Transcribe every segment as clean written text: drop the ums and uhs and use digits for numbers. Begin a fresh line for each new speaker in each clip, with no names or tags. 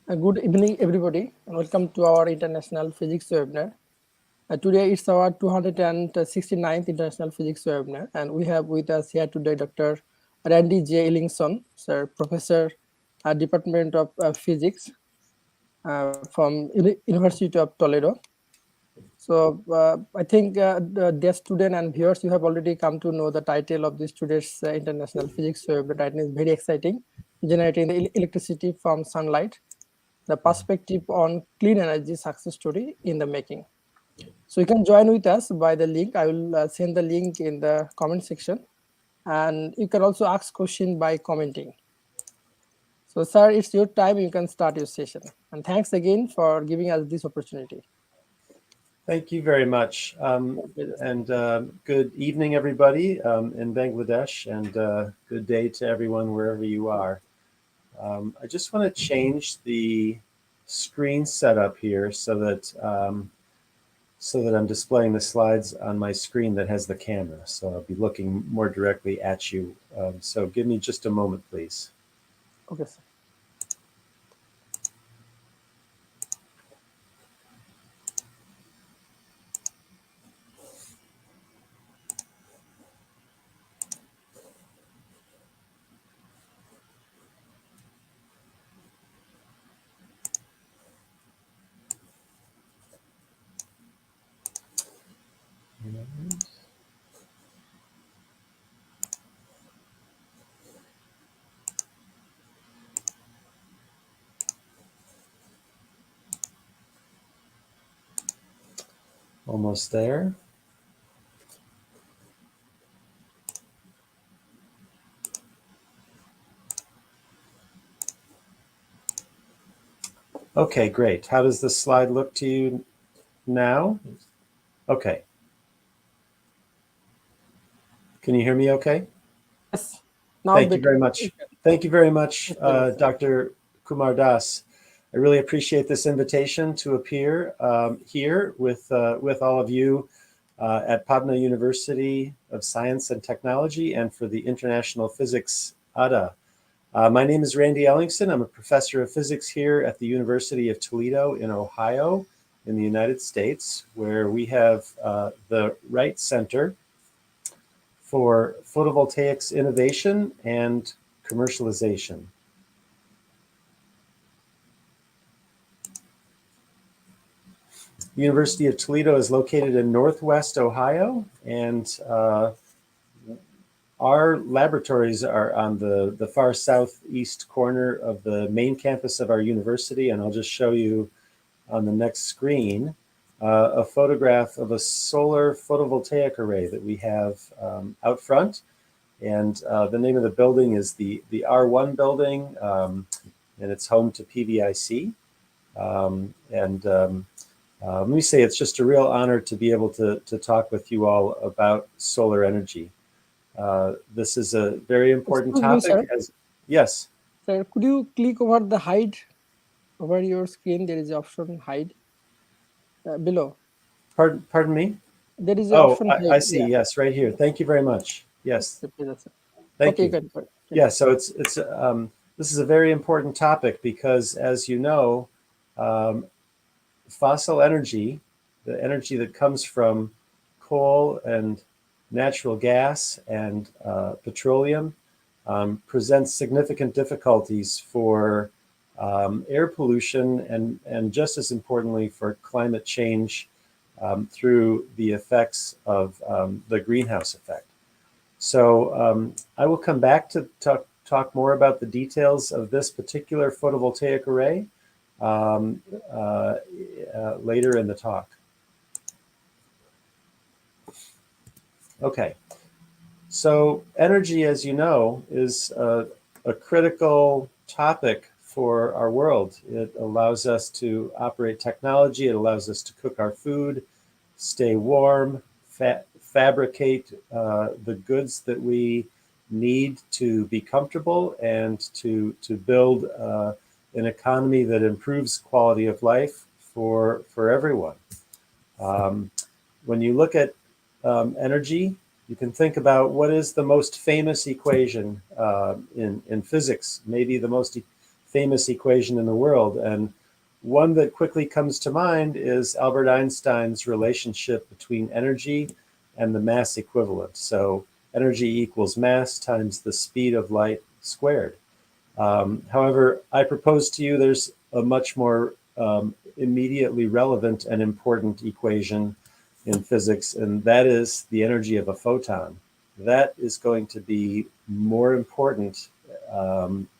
Good evening, everybody, and welcome to our International Physics webinar. Today it's our 269th International Physics webinar, and we have with us here today Dr. Randy J. Ellingson, sir, Professor, Department of Physics from University of Toledo. So I think the dear student and viewers, you have already come to know the title of this today's International Physics webinar. Title is very exciting: generating the electricity from sunlight, the perspective on clean energy success story in the making. So you can join with us by the link. I will send the link in the comment section, and you can also ask question by commenting. So sir, it's your time. You can start your session. And thanks again for giving us this opportunity.
Thank you very much. Good evening, everybody in Bangladesh, and good day to everyone wherever you are. I just want to change the screen setup here so that I'm displaying the slides on my screen that has the camera. So I'll be looking more directly at you. So give me just a moment, please.
Okay, sir.
Almost there. Okay, great. How does this slide look to you now? Okay. Can you hear me okay?
Yes. Now
Thank you very much. Thank you very much, Dr. Kumar Das. I really appreciate this invitation to appear here with all of you at Pabna University of Science and Technology and for the International Physics ADA. My name is Randy Ellingson. I'm a professor of physics here at the University of Toledo in Ohio in the United States, where we have the Wright Center for Photovoltaics Innovation and Commercialization. The University of Toledo is located in Northwest Ohio, and our laboratories are on the far southeast corner of the main campus of our university, and I'll just show you on the next screen a photograph of a solar photovoltaic array that we have out front. And the name of the building is the R1 building, and it's home to PVIC. Let me say it's just a real honor to be able to talk with you all about solar energy. This is a very important topic. Yes.
Sir, could you click over the hide over your screen? There is the option hide below.
Pardon me?
There is an option.
I see. Yeah. Yes, right here. Thank you very much. Yes. Thank you. Yeah. So it's this is a very important topic because, as you know, fossil energy, the energy that comes from coal and natural gas and petroleum, presents significant difficulties for air pollution and just as importantly for climate change through the effects of the greenhouse effect. So I will come back to talk more about the details of this particular photovoltaic array later in the talk. Okay, so energy, as you know, is a critical topic for our world. It allows us to operate technology, it allows us to cook our food, stay warm, fabricate the goods that we need to be comfortable and to build an economy that improves quality of life for everyone. When you look at energy, you can think about what is the most famous equation in physics. Maybe the most famous equation in the world. And one that quickly comes to mind is Albert Einstein's relationship between energy and the mass equivalent. So energy equals mass times the speed of light squared. However, I propose to you there's a much more immediately relevant and important equation in physics, and that is the energy of a photon. That is going to be more important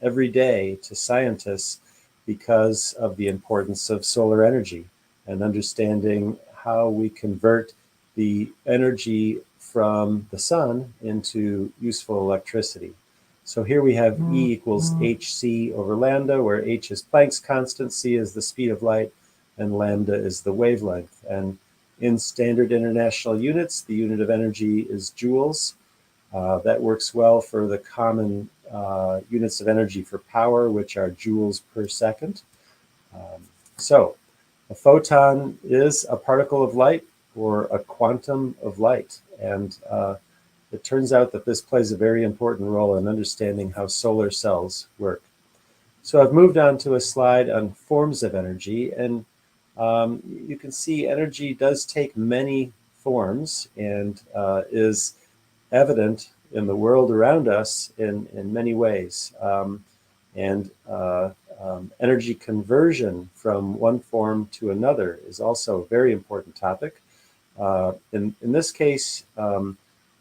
every day to scientists because of the importance of solar energy and understanding how we convert the energy from the sun into useful electricity. So here we have E equals hc over lambda, where h is Planck's constant, c is the speed of light, and lambda is the wavelength. And in standard international units, the unit of energy is joules. That works well for the common units of energy for power, which are joules per second. So a photon is a particle of light or a quantum of light. And it turns out that this plays a very important role in understanding how solar cells work. So I've moved on to a slide on forms of energy, and you can see energy does take many forms and is evident in the world around us in many ways. Energy conversion from one form to another is also a very important topic. In this case,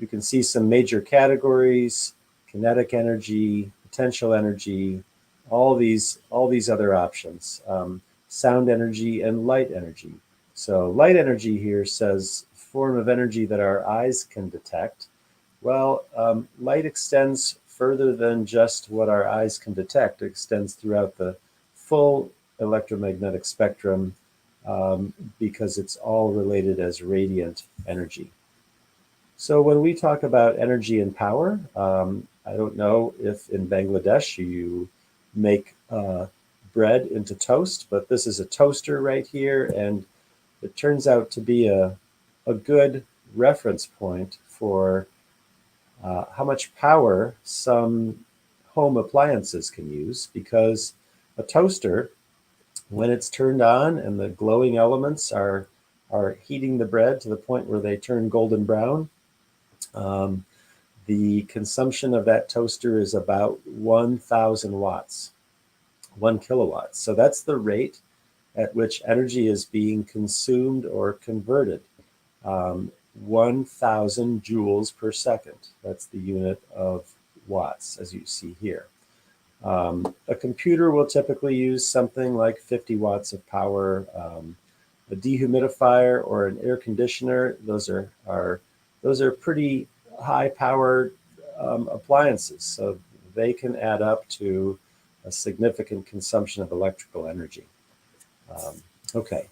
you can see some major categories: kinetic energy, potential energy, all these other options, sound energy and light energy. So light energy here says form of energy that our eyes can detect. Well, light extends further than just what our eyes can detect. It extends throughout the full electromagnetic spectrum because it's all related as radiant energy. So when we talk about energy and power, I don't know if in Bangladesh you make bread into toast, but this is a toaster right here, and it turns out to be a good reference point for how much power some home appliances can use, because a toaster, when it's turned on and the glowing elements are heating the bread to the point where they turn golden brown, the consumption of that toaster is about 1,000 watts, 1 kilowatt. So that's the rate at which energy is being consumed or converted. 1,000 joules per second. That's the unit of watts, as you see here. A computer will typically use something like 50 watts of power. A dehumidifier or an air conditioner, those are pretty high powered appliances, so they can add up to a significant consumption of electrical energy. Okay,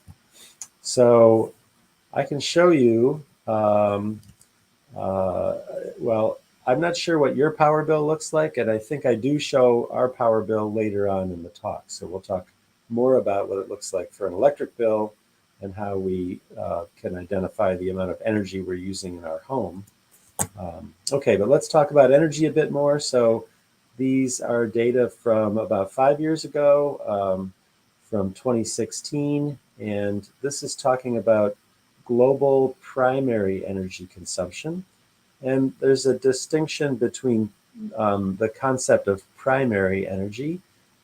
so I can show you, well, I'm not sure what your power bill looks like, and I think I do show our power bill later on in the talk. So we'll talk more about what it looks like for an electric bill and how we can identify the amount of energy we're using in our home. Okay, but let's talk about energy a bit more. So these are data from about 5 years ago, from 2016, and this is talking about global primary energy consumption. And there's a distinction between the concept of primary energy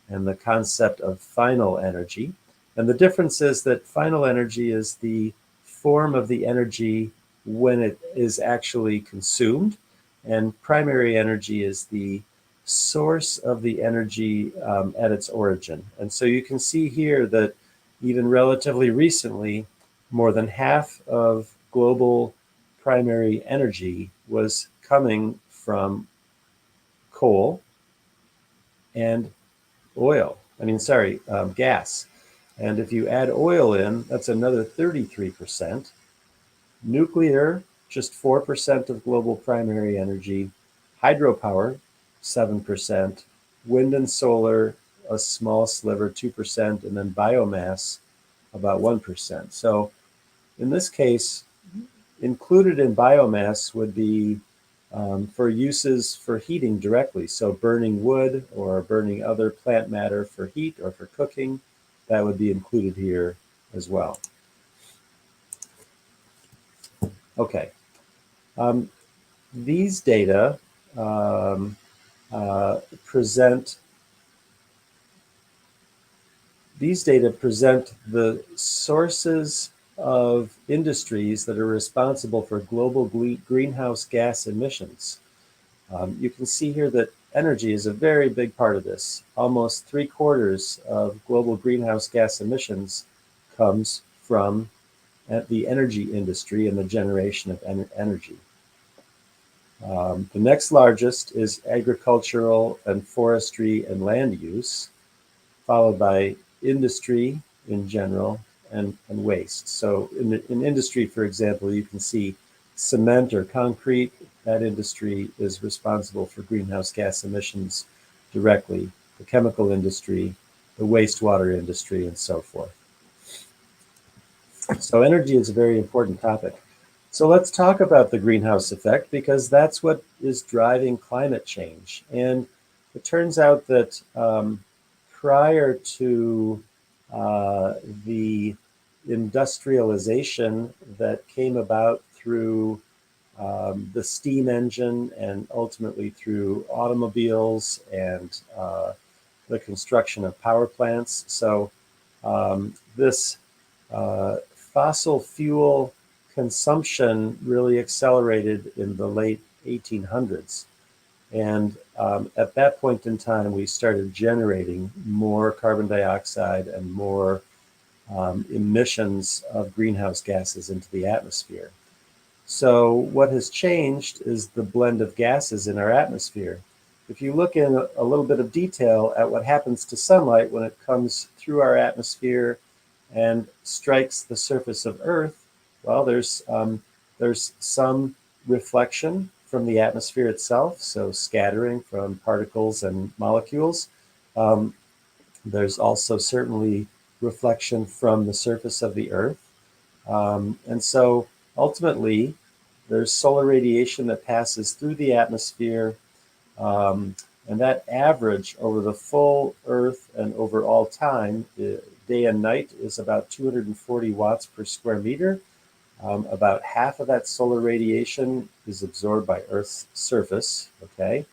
and the concept of final energy. And the difference is that final energy is the form of the energy when it is actually consumed, and primary energy is the source of the energy at its origin. And so you can see here that even relatively recently, more than half of global primary energy was coming from coal and oil. Gas. And if you add oil in, that's another 33%. Nuclear, just 4% of global primary energy. Hydropower, 7%. Wind and solar, a small sliver, 2%. And then biomass, about 1%. So in this case, included in biomass would be for uses for heating directly. So burning wood or burning other plant matter for heat or for cooking, that would be included here as well. Okay. These data present the sources of industries that are responsible for global greenhouse gas emissions. You can see here that energy is a very big part of this. Almost 3/4 of global greenhouse gas emissions comes from the energy industry and the generation of energy. The next largest is agricultural and forestry and land use, followed by industry in general and waste. So in industry, for example, you can see cement or concrete. That industry is responsible for greenhouse gas emissions directly, the chemical industry, the wastewater industry, and so forth. So energy is a very important topic. So let's talk about the greenhouse effect, because that's what is driving climate change. And it turns out that prior to the industrialization that came about through the steam engine and ultimately through automobiles and the construction of power plants. So this fossil fuel consumption really accelerated in the late 1800s. And at that point in time, we started generating more carbon dioxide and more emissions of greenhouse gases into the atmosphere. So what has changed is the blend of gases in our atmosphere. If you look in a little bit of detail at what happens to sunlight when it comes through our atmosphere and strikes the surface of Earth, well, there's some reflection from the atmosphere itself, so scattering from particles and molecules. There's also certainly reflection from the surface of the Earth. And so ultimately, there's solar radiation that passes through the atmosphere, and that average over the full Earth and over all time, day and night, is about 240 watts per square meter. About half of that solar radiation is absorbed by Earth's surface, okay?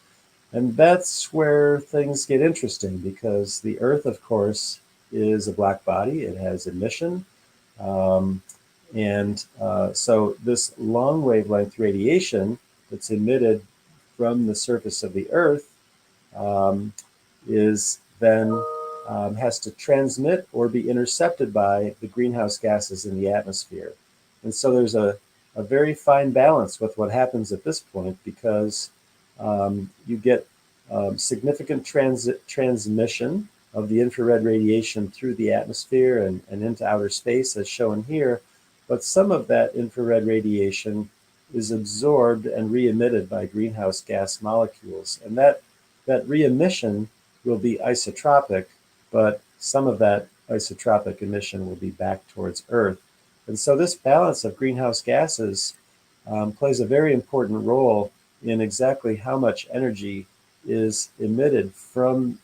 And that's where things get interesting, because the Earth, of course, is a black body. It has emission. So this long wavelength radiation that's emitted from the surface of the Earth is then has to transmit or be intercepted by the greenhouse gases in the atmosphere. And so there's a very fine balance with what happens at this point, because you get significant transmission of the infrared radiation through the atmosphere and into outer space, as shown here. But some of that infrared radiation is absorbed and re-emitted by greenhouse gas molecules. And that re-emission will be isotropic, but some of that isotropic emission will be back towards Earth. And so this balance of greenhouse gases plays a very important role in exactly how much energy is emitted from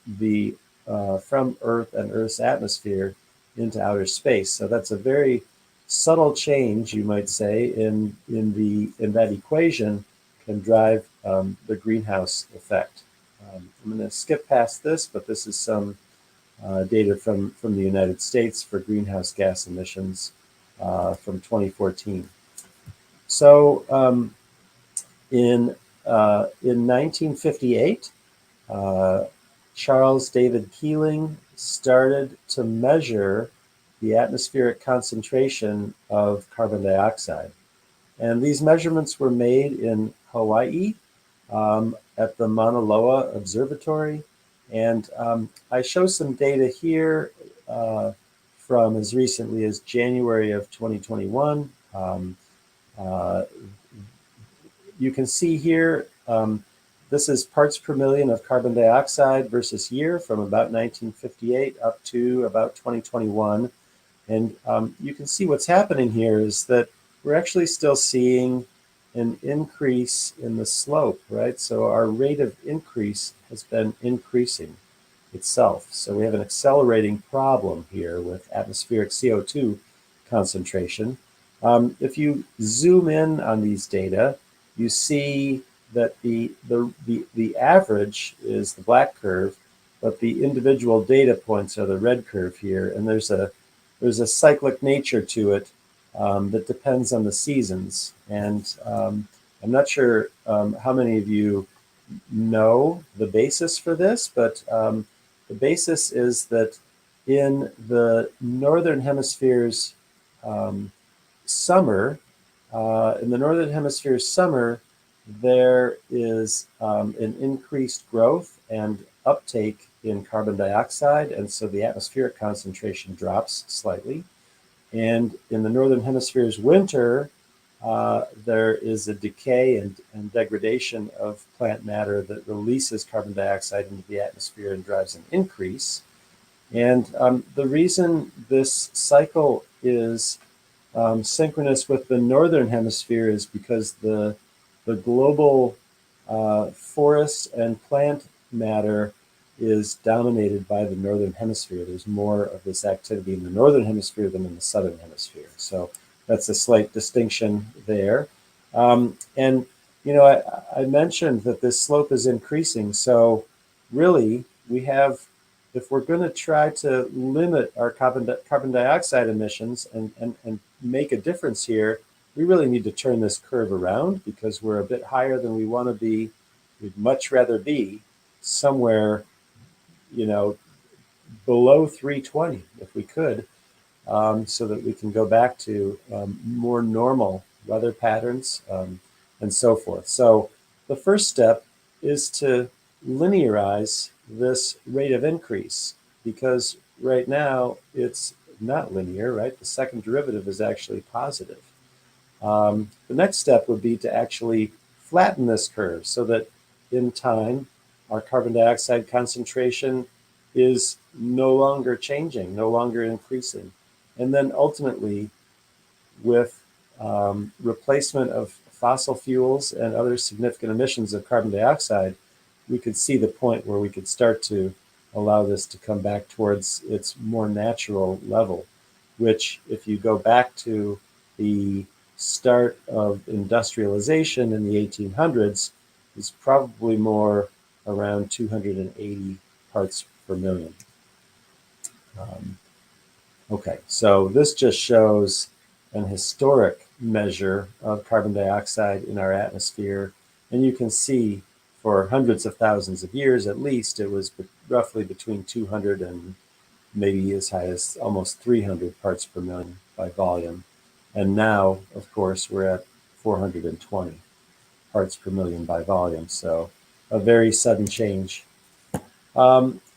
Earth and Earth's atmosphere into outer space. So that's a very subtle change, you might say, in that equation can drive the greenhouse effect. I'm going to skip past this, but this is some data from the United States for greenhouse gas emissions from 2014. So in 1958, Charles David Keeling started to measure the atmospheric concentration of carbon dioxide. And these measurements were made in Hawaii at the Mauna Loa Observatory. And I show some data here from as recently as January of 2021. You can see here, this is parts per million of carbon dioxide versus year from about 1958 up to about 2021. And you can see what's happening here is that we're actually still seeing an increase in the slope, right? So our rate of increase has been increasing itself. So we have an accelerating problem here with atmospheric CO2 concentration. If you zoom in on these data, you see that the average is the black curve, but the individual data points are the red curve here, and there's a cyclic nature to it that depends on the seasons. And I'm not sure how many of you know the basis for this, but the basis is that in the northern hemisphere's summer, there is an increased growth and uptake in carbon dioxide, and so the atmospheric concentration drops slightly. And in the northern hemisphere's winter, there is a decay and degradation of plant matter that releases carbon dioxide into the atmosphere and drives an increase. And the reason this cycle is synchronous with the northern hemisphere is because the global forest and plant matter is dominated by the northern hemisphere. There's more of this activity in the northern hemisphere than in the southern hemisphere. So that's a slight distinction there. And, you know, I mentioned that this slope is increasing. So really, we have, if we're going to try to limit our carbon dioxide emissions and make a difference here, we really need to turn this curve around because we're a bit higher than we want to be. We'd much rather be somewhere, you know, below 320 if we could, so that we can go back to more normal weather patterns and so forth. So the first step is to linearize this rate of increase, because right now it's not linear, right? The second derivative is actually positive. The next step would be to actually flatten this curve so that in time our carbon dioxide concentration is no longer changing, no longer increasing. And then ultimately, with replacement of fossil fuels and other significant emissions of carbon dioxide, we could see the point where we could start to allow this to come back towards its more natural level, which, if you go back to the start of industrialization in the 1800s, is probably more around 280 parts per million. Okay, so this just shows an historic measure of carbon dioxide in our atmosphere, and you can see for hundreds of thousands of years at least, it was roughly between 200 and maybe as high as almost 300 parts per million by volume. And now, of course, we're at 420 parts per million by volume, so a very sudden change.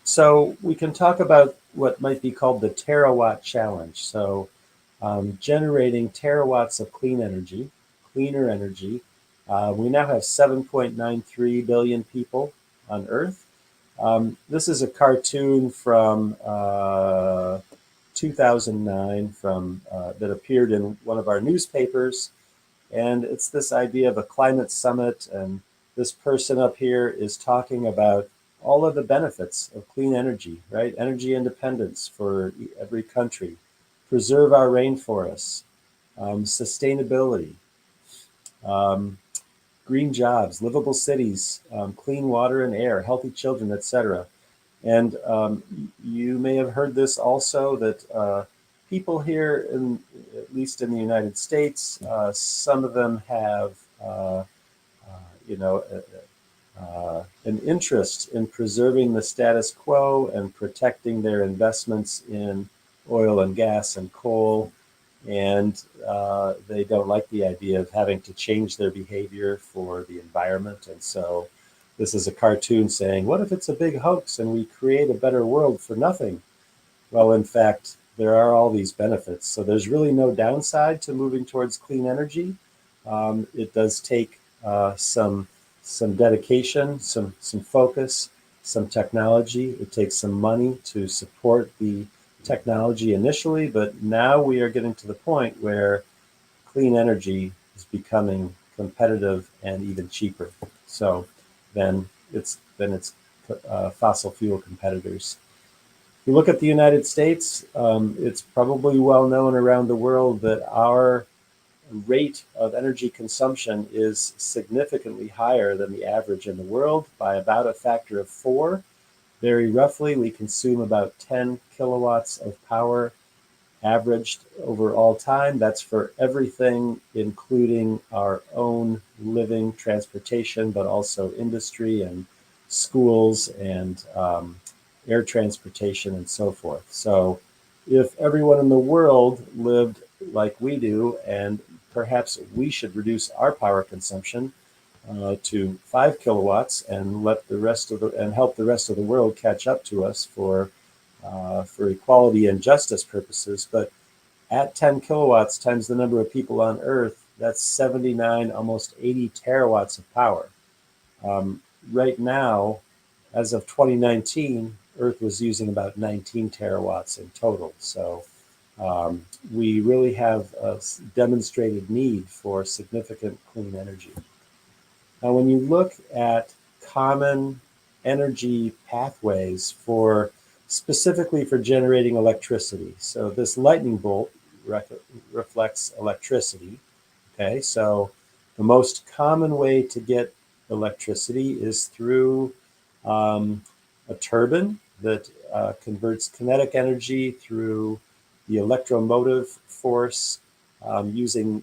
So we can talk about what might be called the Terawatt challenge. So generating terawatts of clean energy, cleaner energy. We now have 7.93 billion people on Earth. This is a cartoon from 2009 that appeared in one of our newspapers. And it's this idea of a climate summit. And this person up here is talking about all of the benefits of clean energy, right? Energy independence for every country, preserve our rainforests, sustainability, green jobs, livable cities, clean water and air, healthy children, etc. And you may have heard this also, that people here, at least in the United States, some of them have, an interest in preserving the status quo and protecting their investments in oil and gas and coal. And they don't like the idea of having to change their behavior for the environment. And so this is a cartoon saying, what if it's a big hoax and we create a better world for nothing? Well, in fact, there are all these benefits. So there's really no downside to moving towards clean energy. It does take some dedication, some focus, some technology. It takes some money to support the technology initially, but now we are getting to the point where clean energy is becoming competitive and even cheaper. So then it's fossil fuel competitors. If you look at the United States, it's probably well known around the world that our rate of energy consumption is significantly higher than the average in the world by about a factor of 4. Very roughly, we consume about 10 kilowatts of power averaged over all time. That's for everything, including our own living, transportation, but also industry and schools and air transportation and so forth. So if everyone in the world lived like we do, and perhaps we should reduce our power consumption to 5 kilowatts and let the rest of help the rest of the world catch up to us for equality and justice purposes. But at 10 kilowatts times the number of people on Earth, that's 79, almost 80 terawatts of power. Right now, as of 2019, Earth was using about 19 terawatts in total. So we really have a demonstrated need for significant clean energy. Now, when you look at common energy pathways for specifically for generating electricity, so this lightning bolt reflects electricity. Okay, so the most common way to get electricity is through a turbine that converts kinetic energy through the electromotive force using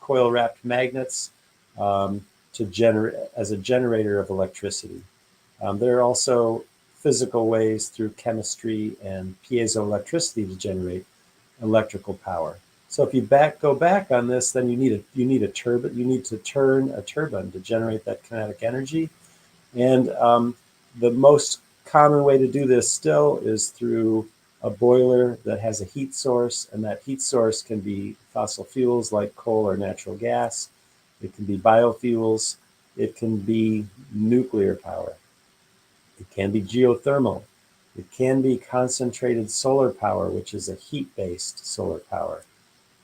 coil-wrapped magnets to generate as a generator of electricity. There are also physical ways through chemistry and piezoelectricity to generate electrical power. So if you go back on this, then you need a turbine. You need to turn a turbine to generate that kinetic energy. And the most common way to do this still is through a boiler that has a heat source, and that heat source can be fossil fuels like coal or natural gas. It can be biofuels. It can be nuclear power. It can be geothermal. It can be concentrated solar power, which is a heat-based solar power.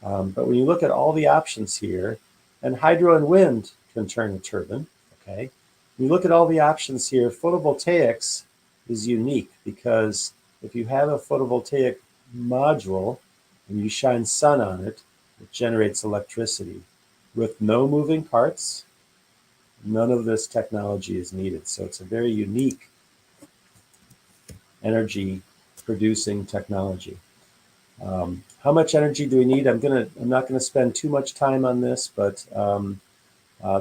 But when you look at all the options here, and hydro and wind can turn a turbine, okay? When you look at all the options here, photovoltaics is unique because if you have a photovoltaic module and you shine sun on it, it generates electricity. With no moving parts, none of this technology is needed. So it's a very unique energy producing technology. How much energy do we need? I'm not gonna spend too much time on this, but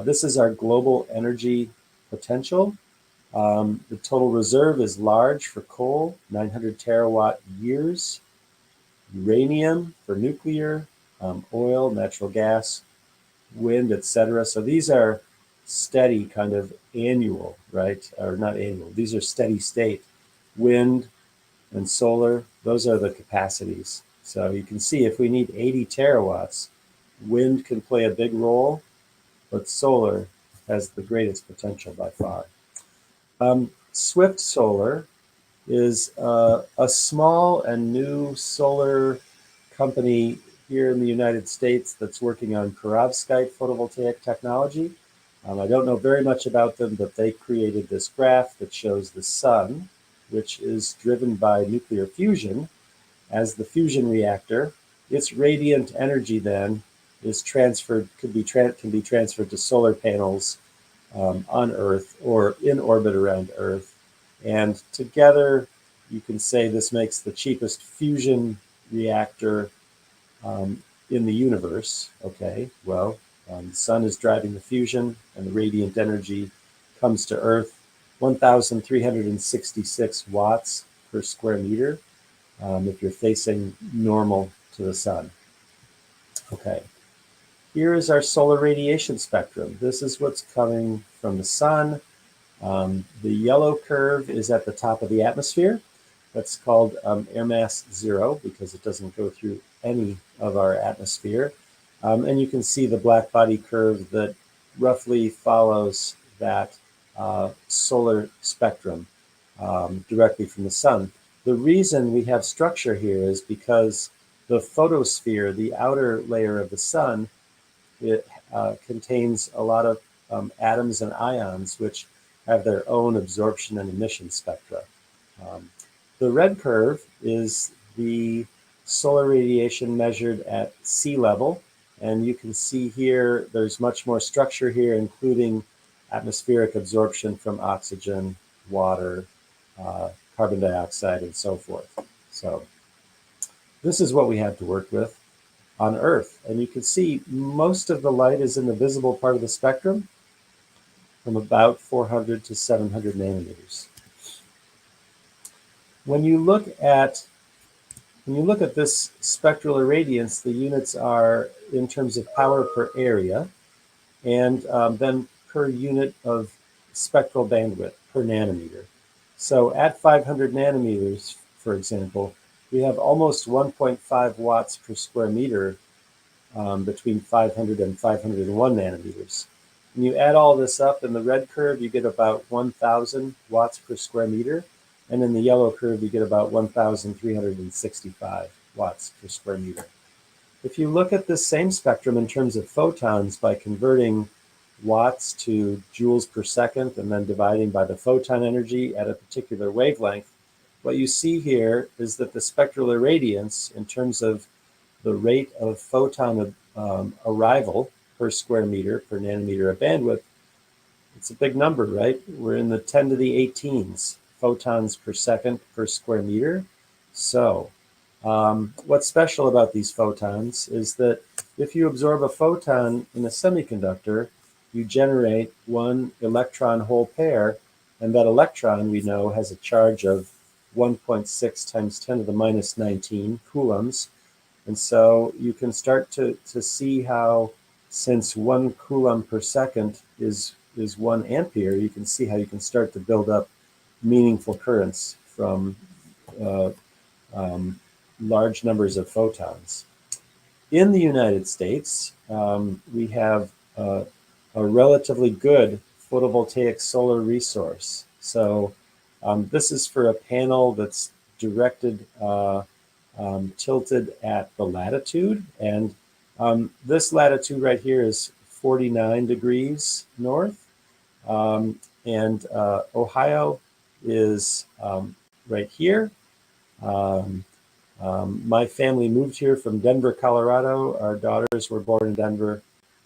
this is our global energy potential. The total reserve is large for coal, 900 terawatt years, uranium for nuclear, oil, natural gas, wind, etc. So these are steady kind of annual, right? Or not annual, these are steady state. Wind and solar, those are the capacities. So you can see if we need 80 terawatts, wind can play a big role, but solar has the greatest potential by far. Swift Solar is a small and new solar company here in the United States that's working on Perovskite photovoltaic technology. I don't know very much about them, but they created this graph that shows the sun, which is driven by nuclear fusion as the fusion reactor. Its radiant energy then is transferred, can be transferred to solar panels on Earth or in orbit around Earth. And together, you can say this makes the cheapest fusion reactor in the universe. Okay, well, the sun is driving the fusion and the radiant energy comes to Earth, 1,366 watts per square meter if you're facing normal to the sun. Okay, here is our solar radiation spectrum. This is what's coming from the sun. The yellow curve is at the top of the atmosphere. That's called air mass 0 because it doesn't go through any of our atmosphere. And you can see the black body curve that roughly follows that solar spectrum directly from the sun. The reason we have structure here is because the photosphere, the outer layer of the sun, it contains a lot of atoms and ions, which have their own absorption and emission spectra. The red curve is the solar radiation measured at sea level. And you can see here, there's much more structure here, including atmospheric absorption from oxygen, water, carbon dioxide, and so forth. So this is what we have to work with on Earth. And you can see most of the light is in the visible part of the spectrum from about 400 to 700 nanometers. When you look at this spectral irradiance, the units are in terms of power per area, and then per unit of spectral bandwidth per nanometer. So at 500 nanometers, for example, we have almost 1.5 watts per square meter between 500 and 501 nanometers. When you add all this up in the red curve, you get about 1,000 watts per square meter. And in the yellow curve, you get about 1,365 watts per square meter. If you look at this same spectrum in terms of photons by converting watts to joules per second and then dividing by the photon energy at a particular wavelength, what you see here is that the spectral irradiance in terms of the rate of photon arrival per square meter, per nanometer of bandwidth, it's a big number, right? We're in the 10 to the 18s photons per second per square meter. So what's special about these photons is that if you absorb a photon in a semiconductor, you generate one electron-hole pair, and that electron, we know, has a charge of 1.6 times 10 to the minus 19 coulombs. And so you can start to see how, since 1 coulomb per second is 1 ampere, you can see how you can start to build up meaningful currents from large numbers of photons. In the United States, we have a relatively good photovoltaic solar resource. So this is for a panel that's directed, tilted at the latitude. And this latitude right here is 49 degrees north. And Ohio is right here. My family moved here from Denver, Colorado. Our daughters were born in Denver.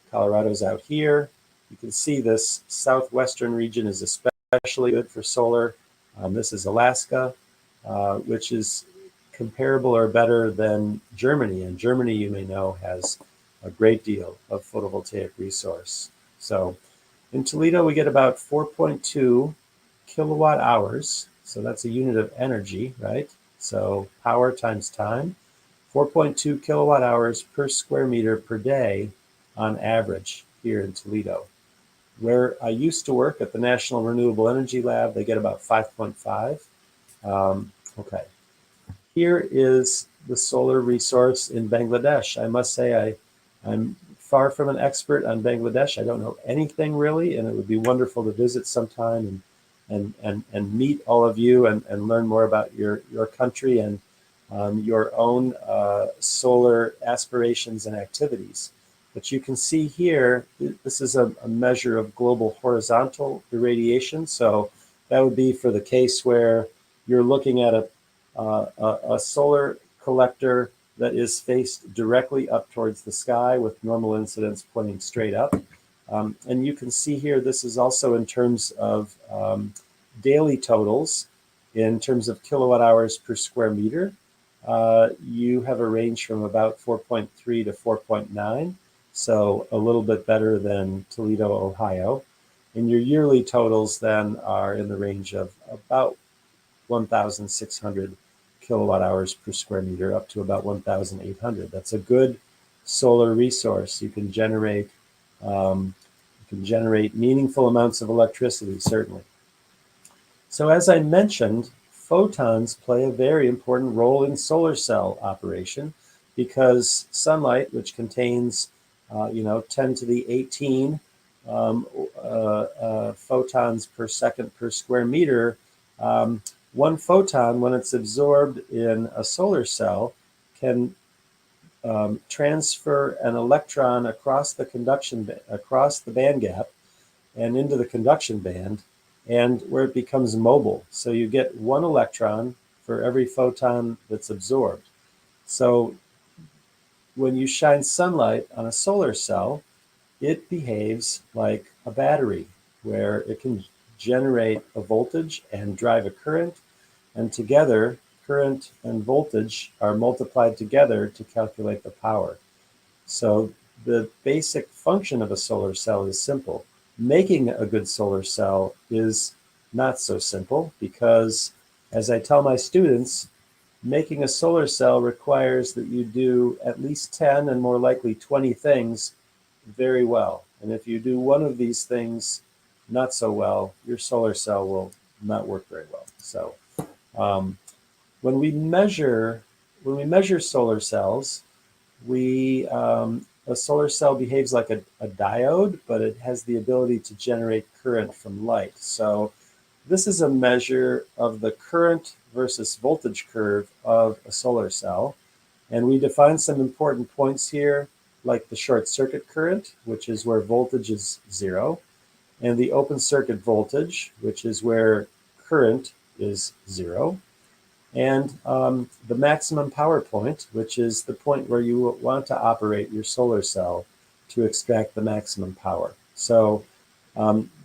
Colorado's out here. You can see this southwestern region is especially good for solar. This is Alaska, which is comparable or better than Germany. And Germany, you may know, has a great deal of photovoltaic resource. So in Toledo, we get about 4.2 kilowatt hours. So that's a unit of energy, right? So power times time, 4.2 kilowatt hours per square meter per day on average here in Toledo. Where I used to work at the National Renewable Energy Lab, they get about 5.5. Okay. Here is the solar resource in Bangladesh. I must say I'm far from an expert on Bangladesh. I don't know anything really, and it would be wonderful to visit sometime and meet all of you and learn more about your country and your own solar aspirations and activities. But you can see here, this is a measure of global horizontal irradiation. So that would be for the case where you're looking at a solar collector that is faced directly up towards the sky with normal incidence pointing straight up. And you can see here, this is also in terms of daily totals, in terms of kilowatt hours per square meter. You have a range from about 4.3 to 4.9, so a little bit better than Toledo, Ohio. And your yearly totals then are in the range of about 1,600 kilowatt hours per square meter, up to about 1,800. That's a good solar resource. You can generate meaningful amounts of electricity, certainly. So as I mentioned, photons play a very important role in solar cell operation because sunlight, which contains 10 to the 18 photons per second per square meter, one photon, when it's absorbed in a solar cell, can transfer an electron across the band gap and into the conduction band, and where it becomes mobile. So you get one electron for every photon that's absorbed. So when you shine sunlight on a solar cell, it behaves like a battery, where it can generate a voltage and drive a current, and together, current and voltage are multiplied together to calculate the power. So the basic function of a solar cell is simple. Making a good solar cell is not so simple, because, as I tell my students, making a solar cell requires that you do at least 10 and more likely 20 things very well. And if you do one of these things not so well, your solar cell will not work very well. So when we measure solar cells, a solar cell behaves like a diode, but it has the ability to generate current from light. So this is a measure of the current versus voltage curve of a solar cell. And we define some important points here, like the short circuit current, which is where voltage is 0, and the open circuit voltage, which is where current is 0, and the maximum power point, which is the point where you want to operate your solar cell to extract the maximum power. So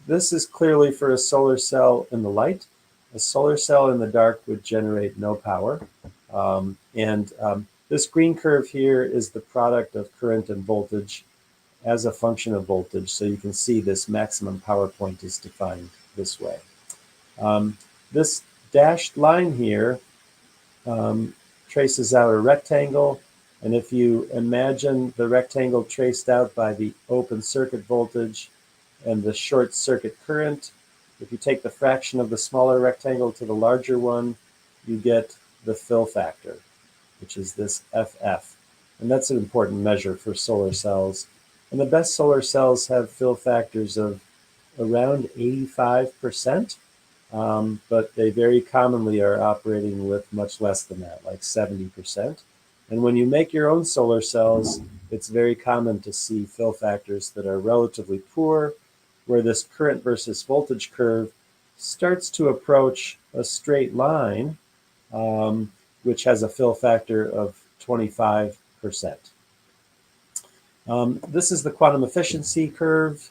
this is clearly for a solar cell in the light. A solar cell in the dark would generate no power. This green curve here is the product of current and voltage as a function of voltage. So you can see this maximum power point is defined this way. This dashed line here traces out a rectangle. And if you imagine the rectangle traced out by the open circuit voltage and the short circuit current, if you take the fraction of the smaller rectangle to the larger one, you get the fill factor, which is this FF. And that's an important measure for solar cells. And the best solar cells have fill factors of around 85%, but they very commonly are operating with much less than that, like 70%. And when you make your own solar cells, it's very common to see fill factors that are relatively poor, where this current versus voltage curve starts to approach a straight line, which has a fill factor of 25%. This is the quantum efficiency curve.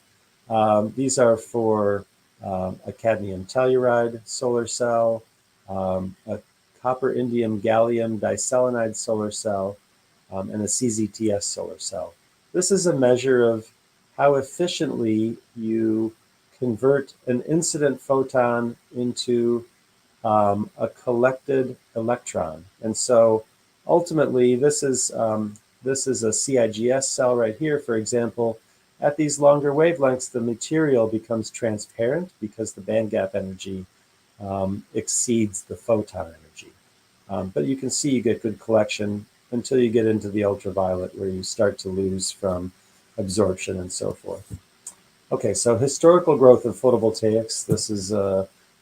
These are for a cadmium telluride solar cell, a copper indium gallium diselenide solar cell, and a CZTS solar cell. This is a measure of how efficiently you convert an incident photon into a collected electron. And so ultimately, this is a CIGS cell right here, for example. At these longer wavelengths, the material becomes transparent because the band gap energy exceeds the photon energy. But you can see you get good collection until you get into the ultraviolet, where you start to lose from absorption and so forth. Okay, so historical growth of photovoltaics. This is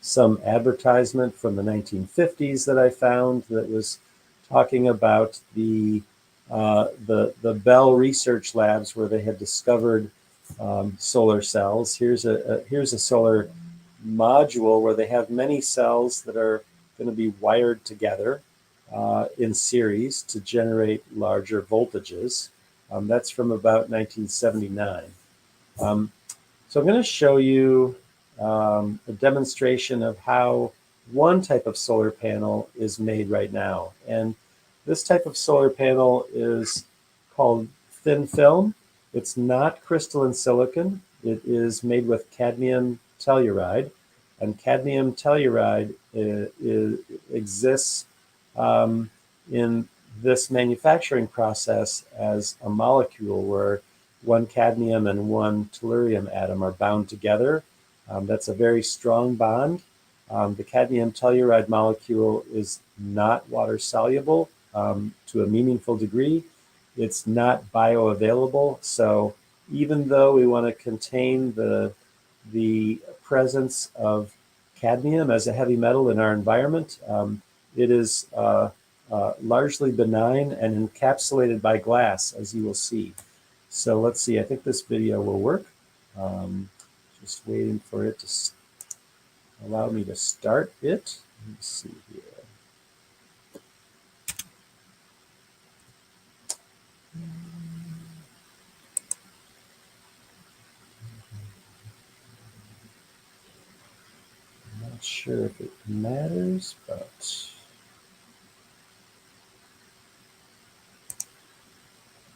some advertisement from the 1950s that I found that was talking about the Bell Research Labs, where they had discovered solar cells. Here's a solar module where they have many cells that are going to be wired together in series to generate larger voltages. That's from about 1979. So I'm going to show you a demonstration of how one type of solar panel is made right now. And this type of solar panel is called thin film. It's not crystalline silicon. It is made with cadmium telluride. And cadmium telluride exists in this manufacturing process as a molecule where one cadmium and one tellurium atom are bound together. That's a very strong bond. The cadmium telluride molecule is not water soluble to a meaningful degree. It's not bioavailable. So even though we want to contain the presence of cadmium as a heavy metal in our environment, it is largely benign and encapsulated by glass, as you will see. So let's see, I think this video will work. Just waiting for it to allow me to start it. Let's see here. I'm not sure if it matters, but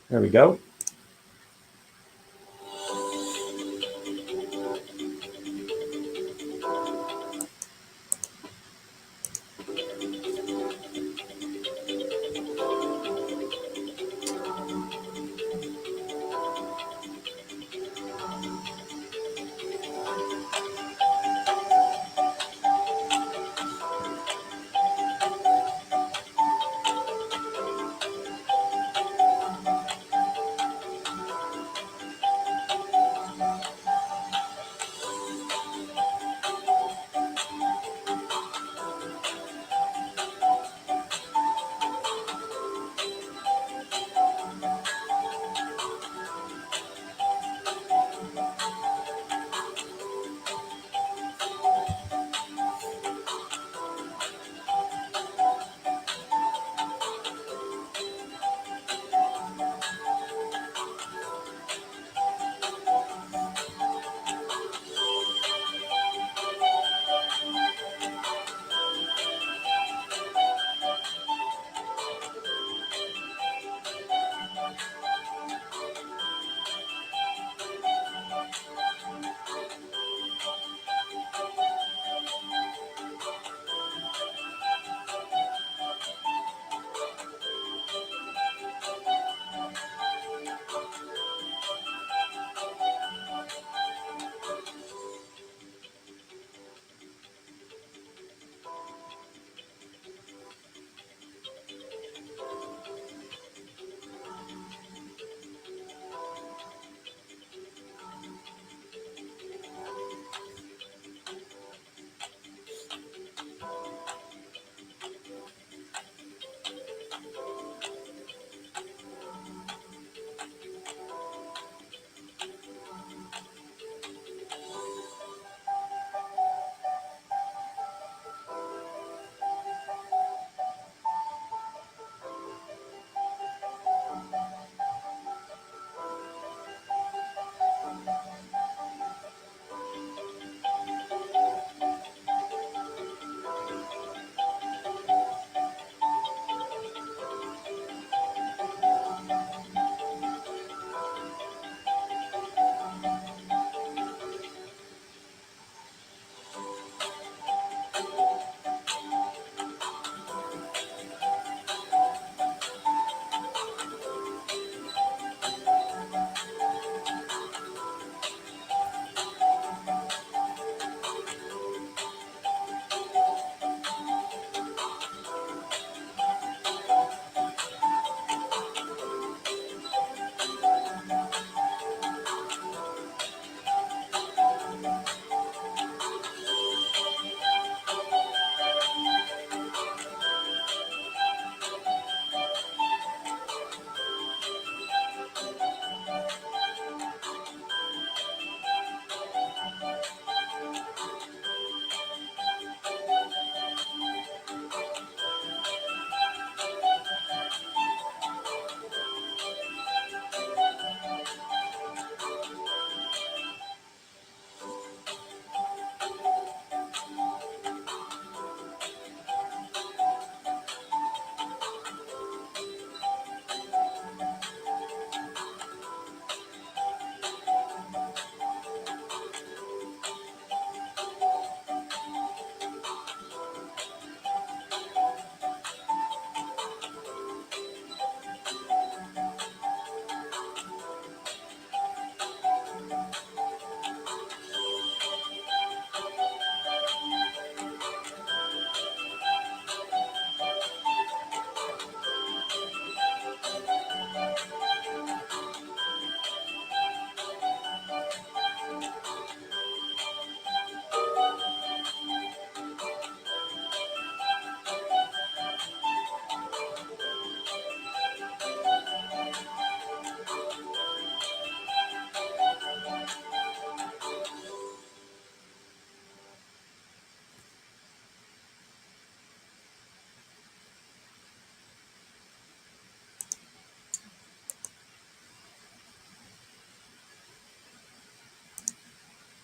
there we go.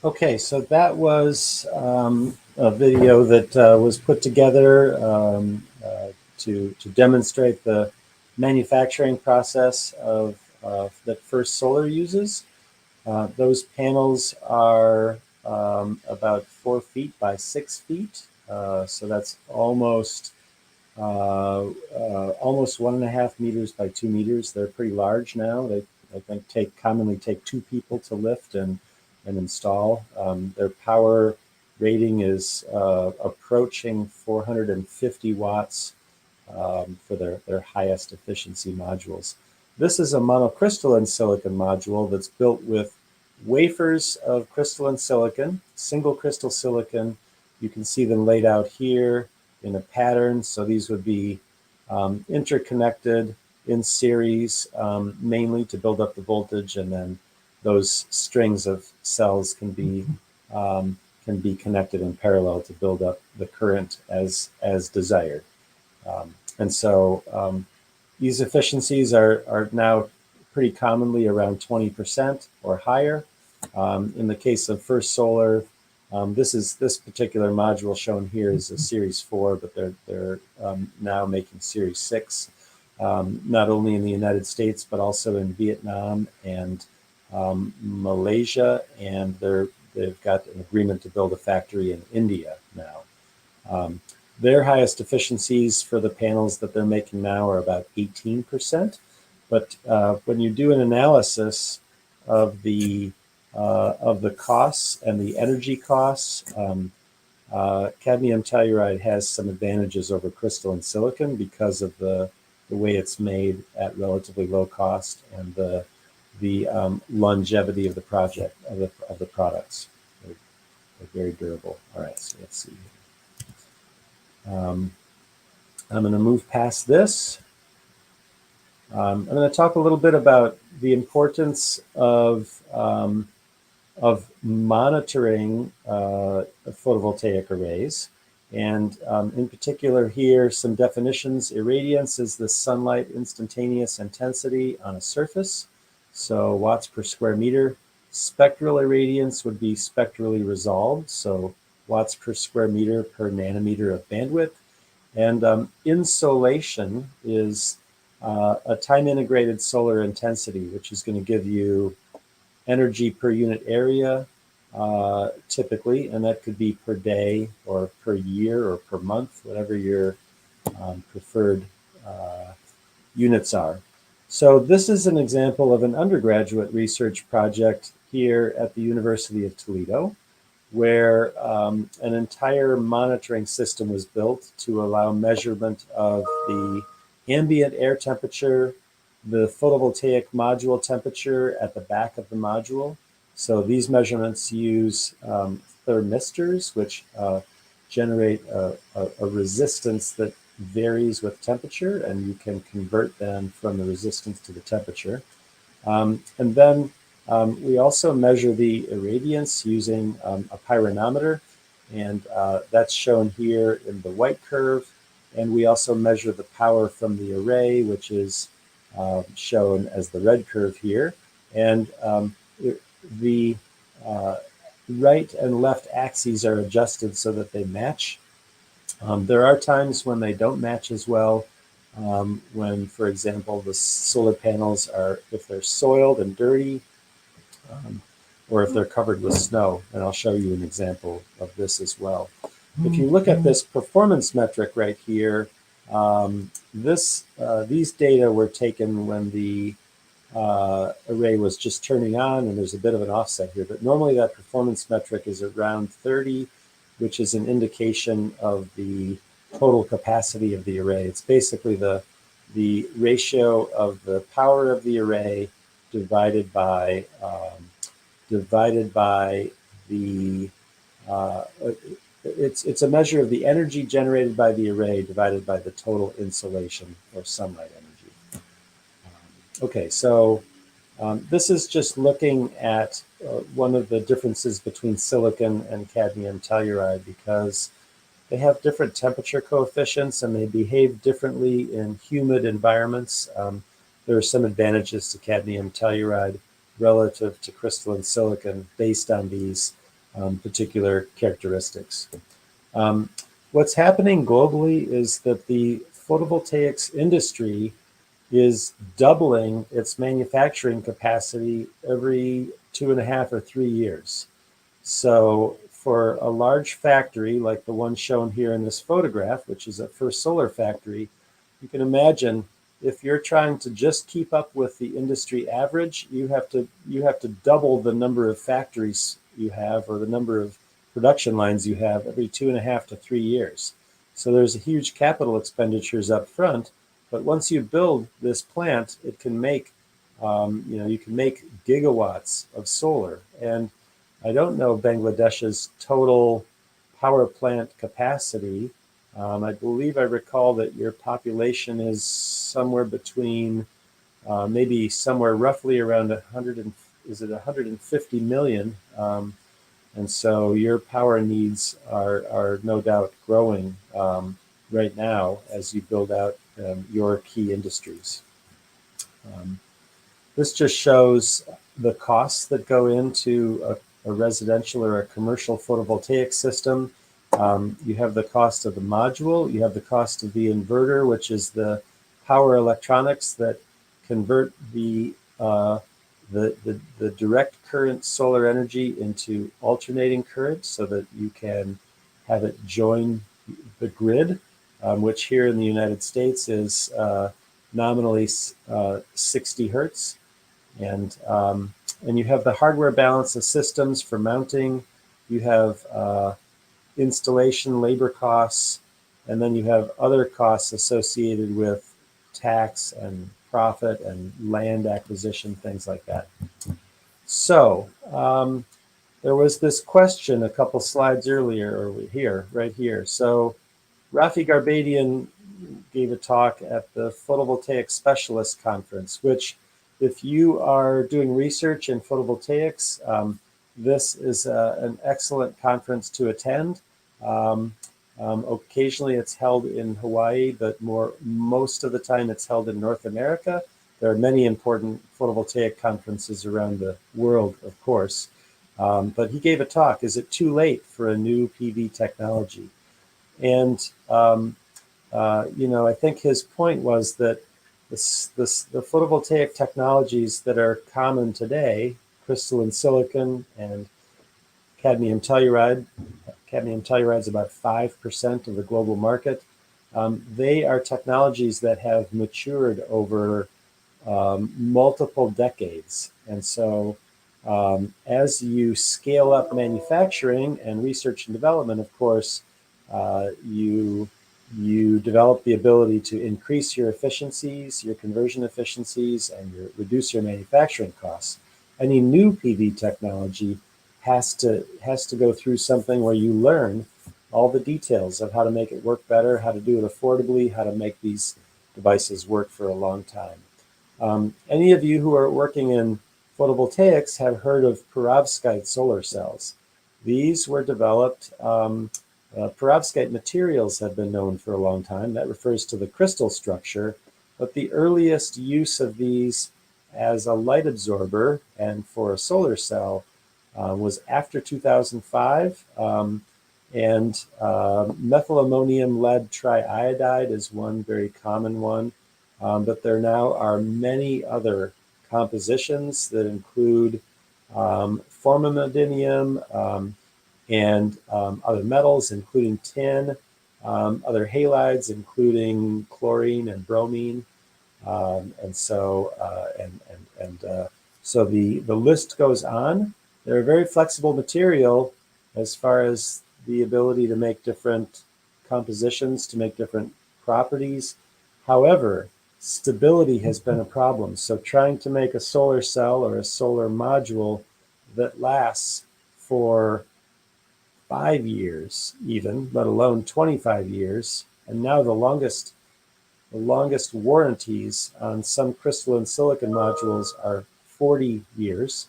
Okay, so that was a video that was put together to demonstrate the manufacturing process of that First Solar uses. Those panels are about 4 feet by 6 feet, so that's almost 1.5 meters by 2 meters. They're pretty large now. They, I think, commonly take 2 people to lift and install. Their power rating is approaching 450 watts for their highest efficiency modules. This is a monocrystalline silicon module that's built with wafers of crystalline silicon, single crystal silicon. You can see them laid out here in a pattern. So these would be interconnected in series, mainly to build up the voltage, and then those strings of cells can be connected in parallel to build up the current as desired. And so these efficiencies are now pretty commonly around 20% or higher. In the case of First Solar, this particular module shown here is a Series 4, but they're now making Series 6, not only in the United States but also in Vietnam and Malaysia, and they've got an agreement to build a factory in India now. Their highest efficiencies for the panels that they're making now are about 18%. But when you do an analysis of the costs and the energy costs, cadmium telluride has some advantages over crystalline silicon because of the way it's made at relatively low cost and the longevity of the project of the products. They're very durable. All right, so let's see. I'm going to move past this. I'm going to talk a little bit about the importance of monitoring photovoltaic arrays. And in particular here, some definitions. Irradiance is the sunlight instantaneous intensity on a surface, so watts per square meter. Spectral irradiance would be spectrally resolved, so watts per square meter per nanometer of bandwidth. And insolation is a time integrated solar intensity, which is going to give you energy per unit area, typically, and that could be per day or per year or per month, whatever your preferred units are. So this is an example of an undergraduate research project here at the University of Toledo, where an entire monitoring system was built to allow measurement of the ambient air temperature, the photovoltaic module temperature at the back of the module. So these measurements use thermistors, which generate a resistance that varies with temperature, and you can convert them from the resistance to the temperature. And then we also measure the irradiance using a pyranometer, and that's shown here in the white curve. And we also measure the power from the array, which is shown as the red curve here. And the right and left axes are adjusted so that they match. There are times when they don't match as well, when, for example, the solar panels are, if they're soiled and dirty, or if they're covered with snow. And I'll show you an example of this as well. If you look at this performance metric right here, these data were taken when the array was just turning on, and there's a bit of an offset here, but normally that performance metric is around 30, which is an indication of the total capacity of the array. It's basically the ratio of the power of the array divided by the it's a measure of the energy generated by the array divided by the total insolation or sunlight energy. Okay, so this is just looking at one of the differences between silicon and cadmium telluride, because they have different temperature coefficients and they behave differently in humid environments. There are some advantages to cadmium telluride relative to crystalline silicon based on these particular characteristics. What's happening globally is that the photovoltaics industry is doubling its manufacturing capacity every 2.5 or 3 years. So for a large factory like the one shown here in this photograph, which is a First Solar factory, you can imagine if you're trying to just keep up with the industry average, you have to double the number of factories you have or the number of production lines you have every 2.5 to 3 years. So there's a huge capital expenditures up front, but once you build this plant, it can make you can make gigawatts of solar. And I don't know Bangladesh's total power plant capacity. I believe I recall that your population is somewhere between maybe somewhere roughly around 150 million? And so your power needs are no doubt growing right now as you build out your key industries. This just shows the costs that go into a residential or a commercial photovoltaic system. You have the cost of the module, you have the cost of the inverter, which is the power electronics that convert the direct current solar energy into alternating current so that you can have it join the grid, which here in the United States is nominally 60 hertz. And you have the hardware balance of systems for mounting. You have installation labor costs, and then you have other costs associated with tax and profit and land acquisition, things like that. So there was this question a couple slides earlier, or here, right here. So Rafi Garbadian gave a talk at the Photovoltaic Specialist Conference, which if you are doing research in photovoltaics, this is an excellent conference to attend. Occasionally it's held in Hawaii, but most of the time it's held in North America. There are many important photovoltaic conferences around the world, of course. But he gave a talk, is it too late for a new PV technology? And I think his point was that the photovoltaic technologies that are common today, crystalline silicon and cadmium telluride is about 5% of the global market. They are technologies that have matured over multiple decades. And so as you scale up manufacturing and research and development, of course, you develop the ability to increase your efficiencies, your conversion efficiencies, and reduce your manufacturing costs. Any new PV technology has to go through something where you learn all the details of how to make it work better, how to do it affordably, how to make these devices work for a long time. Any of you who are working in photovoltaics have heard of Perovskite solar cells. These were developed Perovskite materials have been known for a long time. That refers to the crystal structure, but the earliest use of these as a light absorber and for a solar cell was after 2005. Methylammonium lead triiodide is one very common one, but there now are many other compositions that include formamidinium, and other metals, including tin, other halides, including chlorine and bromine, so the list goes on. They're a very flexible material as far as the ability to make different compositions, to make different properties. However, stability has been a problem. So trying to make a solar cell or a solar module that lasts for 5 years even, let alone 25 years. And now the longest warranties on some crystalline silicon modules are 40 years.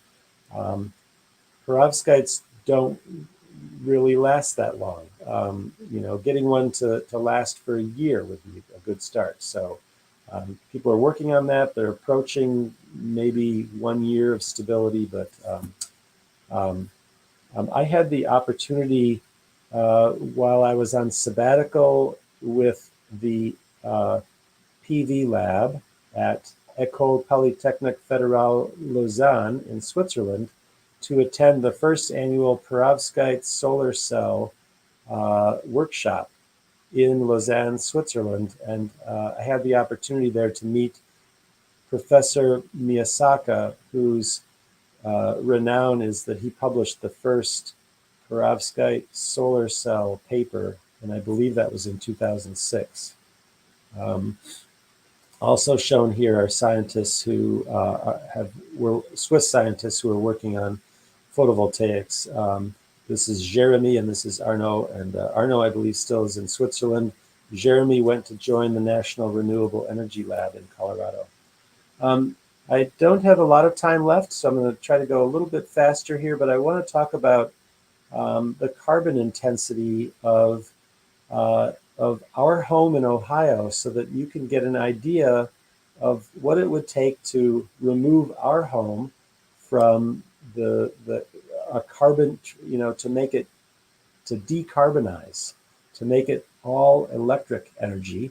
Perovskites don't really last that long. Getting one to last for a year would be a good start. So people are working on that. They're approaching maybe 1 year of stability, but I had the opportunity while I was on sabbatical with the PV lab at École Polytechnique Fédérale Lausanne in Switzerland to attend the first annual Perovskite solar cell workshop in Lausanne, Switzerland. And I had the opportunity there to meet Professor Miyasaka, whose renown is that he published the first Perovskite solar cell paper, and I believe that was in 2006. Also shown here are scientists who were Swiss scientists who are working on photovoltaics. This is Jeremy and this is Arnaud, and Arnaud, I believe, still is in Switzerland. Jeremy went to join the National Renewable Energy Lab in Colorado. I don't have a lot of time left, so I'm going to try to go a little bit faster here, but I want to talk about the carbon intensity of our home in Ohio so that you can get an idea of what it would take to remove our home from a carbon, to make it, to decarbonize, to make it all electric energy.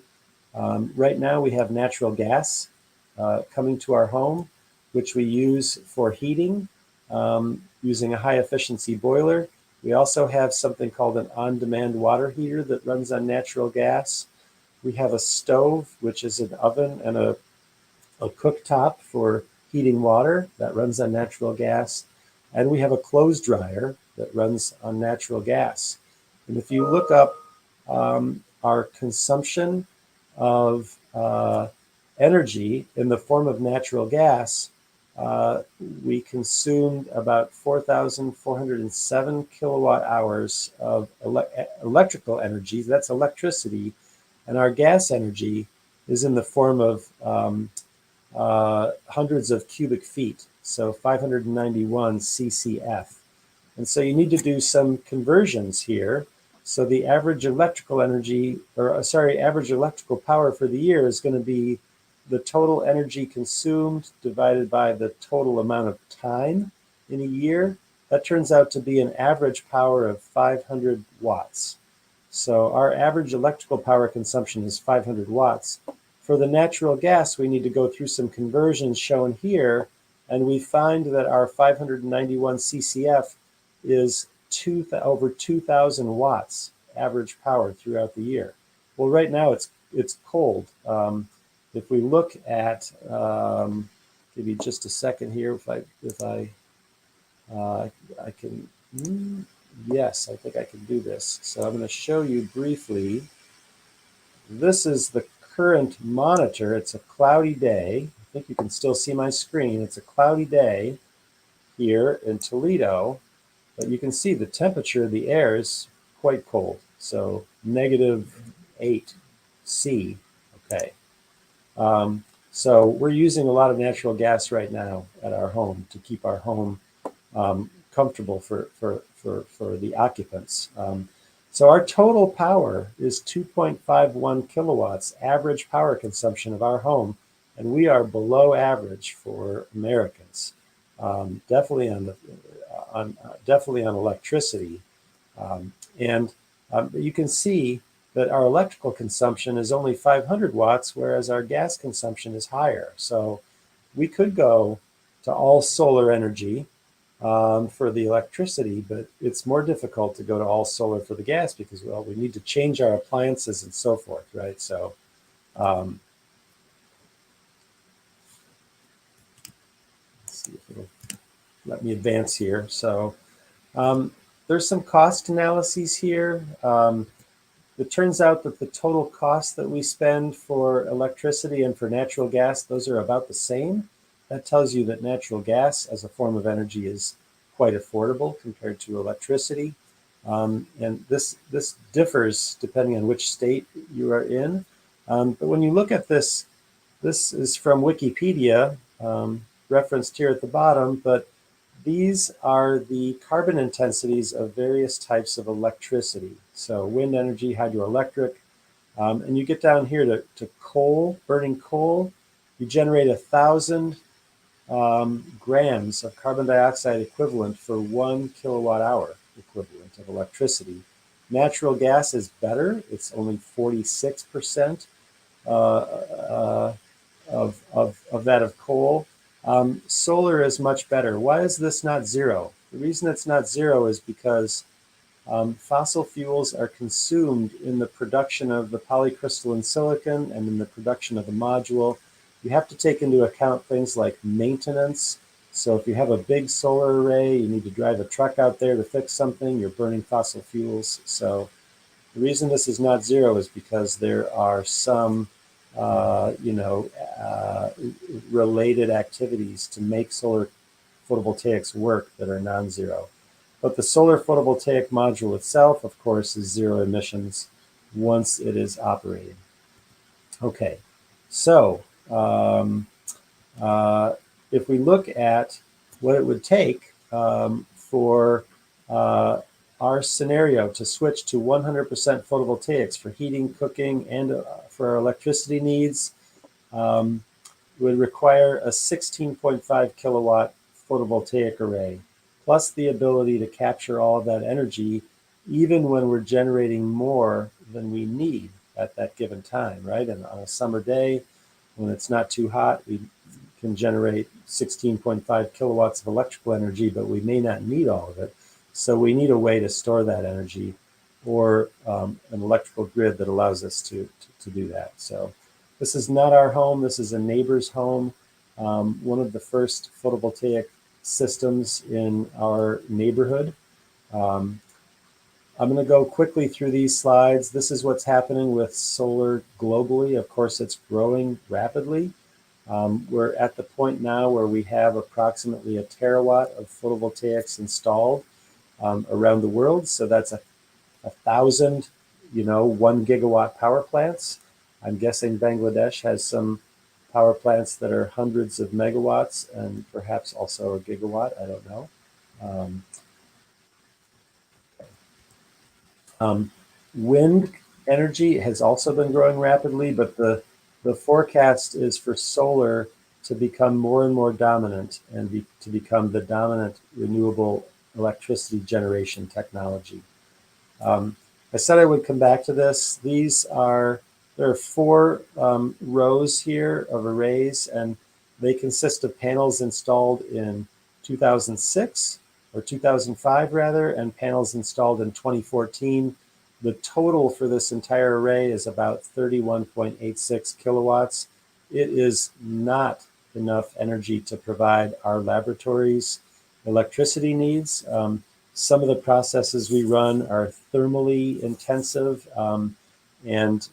Right now we have natural gas coming to our home, which we use for heating using a high efficiency boiler. We also have something called an on-demand water heater that runs on natural gas. We have a stove, which is an oven and a cooktop for heating water that runs on natural gas. And we have a clothes dryer that runs on natural gas. And if you look up our consumption of energy in the form of natural gas, we consumed about 4,407 kilowatt hours of electrical energy. That's electricity. And our gas energy is in the form of hundreds of cubic feet, so 591 CCF. And so you need to do some conversions here. So the average electrical energy, average electrical power for the year is going to be the total energy consumed divided by the total amount of time in a year. That turns out to be an average power of 500 watts. So our average electrical power consumption is 500 watts. For the natural gas, we need to go through some conversions shown here, and we find that our 591 CCF is over 2,000 watts average power throughout the year. Well, right now it's cold. If we look at, give you just a second here, I can, yes, I think I can do this. So I'm going to show you briefly. This is the current monitor. It's a cloudy day. I think you can still see my screen. It's a cloudy day here in Toledo, but you can see the temperature of the air is quite cold. So -8 C, okay. So we're using a lot of natural gas right now at our home to keep our home comfortable for the occupants. So our total power is 2.51 kilowatts, average power consumption of our home, and we are below average for Americans. Definitely on electricity, and you can see that our electrical consumption is only 500 watts, whereas our gas consumption is higher. So we could go to all solar energy for the electricity, but it's more difficult to go to all solar for the gas because, well, we need to change our appliances and so forth, right? So let's see if it'll let me advance here. So there's some cost analyses here. It turns out that the total cost that we spend for electricity and for natural gas, those are about the same. That tells you that natural gas as a form of energy is quite affordable compared to electricity. And this differs depending on which state you are in. But when you look at this, this is from Wikipedia, referenced here at the bottom, but these are the carbon intensities of various types of electricity. So wind energy, hydroelectric, and you get down here to coal, burning coal. You generate 1,000 grams of carbon dioxide equivalent for 1 kilowatt hour equivalent of electricity. Natural gas is better. It's only 46% of that of coal. Solar is much better. Why is this not zero? The reason it's not zero is because fossil fuels are consumed in the production of the polycrystalline silicon and in the production of the module. You have to take into account things like maintenance. So if you have a big solar array, you need to drive a truck out there to fix something, you're burning fossil fuels. So the reason this is not zero is because there are some related activities to make solar photovoltaics work that are non-zero. But the solar photovoltaic module itself, of course, is zero emissions once it is operating. Okay, so if we look at what it would take for our scenario to switch to 100% photovoltaics for heating, cooking, and for our electricity needs, would require a 16.5 kilowatt photovoltaic array, plus the ability to capture all of that energy, even when we're generating more than we need at that given time, right? And on a summer day, when it's not too hot, we can generate 16.5 kilowatts of electrical energy, but we may not need all of it. So we need a way to store that energy, or an electrical grid that allows us to do that. So this is not our home. This is a neighbor's home. One of the first photovoltaic systems in our neighborhood. I'm going to go quickly through these slides. This is what's happening with solar globally. Of course, it's growing rapidly. We're at the point now where we have approximately a terawatt of photovoltaics installed around the world. So that's 1,000, 1 gigawatt power plants. I'm guessing Bangladesh has some power plants that are hundreds of megawatts and perhaps also a gigawatt. I don't know. Wind energy has also been growing rapidly, but the forecast is for solar to become more and more dominant and to become the dominant renewable electricity generation technology. I said I would come back to this. There are 4 rows here of arrays, and they consist of panels installed in 2006 or 2005 rather, and panels installed in 2014. The total for this entire array is about 31.86 kilowatts. It is not enough energy to provide our laboratories' electricity needs. Some of the processes we run are thermally intensive and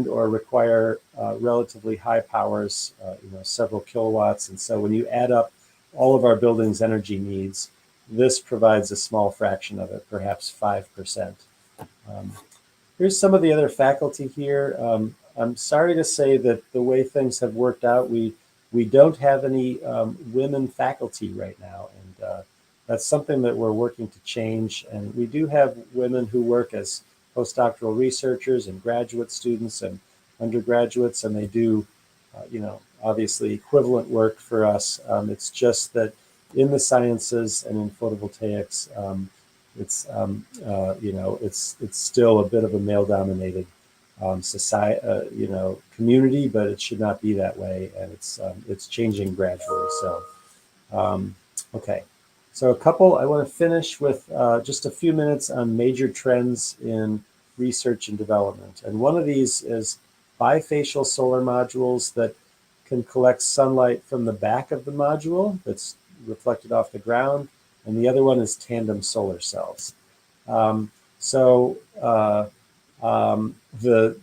or require relatively high powers, several kilowatts. And so when you add up all of our building's energy needs, this provides a small fraction of it, perhaps 5%. Here's some of the other faculty here. I'm sorry to say that the way things have worked out, we don't have any women faculty right now, and that's something that we're working to change. And we do have women who work as postdoctoral researchers and graduate students and undergraduates, and they do, obviously equivalent work for us. It's just that in the sciences and in photovoltaics, it's still a bit of a male-dominated society, community, but it should not be that way, and it's changing gradually. So, okay. So I want to finish with just a few minutes on major trends in research and development. And one of these is bifacial solar modules that can collect sunlight from the back of the module that's reflected off the ground. And the other one is tandem solar cells. The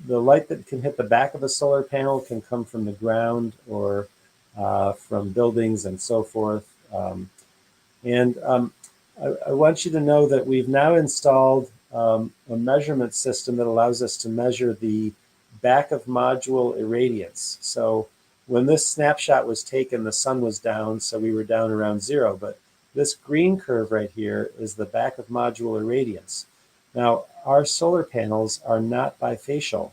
light that can hit the back of a solar panel can come from the ground or from buildings and so forth. I want you to know that we've now installed a measurement system that allows us to measure the back of module irradiance. So when this snapshot was taken, the sun was down, so we were down around 0. But this green curve right here is the back of module irradiance. Now, our solar panels are not bifacial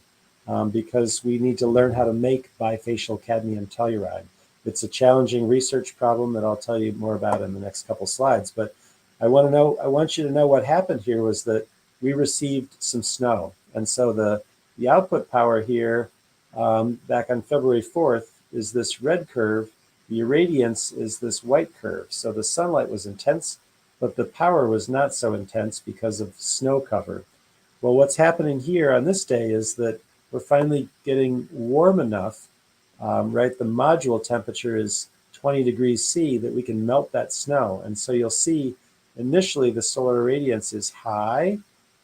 because we need to learn how to make bifacial cadmium telluride. It's a challenging research problem that I'll tell you more about in the next couple slides. But I want you to know what happened here was that we received some snow. And so the output power here back on February 4th is this red curve. The irradiance is this white curve. So the sunlight was intense, but the power was not so intense because of snow cover. Well, what's happening here on this day is that we're finally getting warm enough, right? The module temperature is 20 degrees C that we can melt that snow. And so you'll see initially the solar irradiance is high,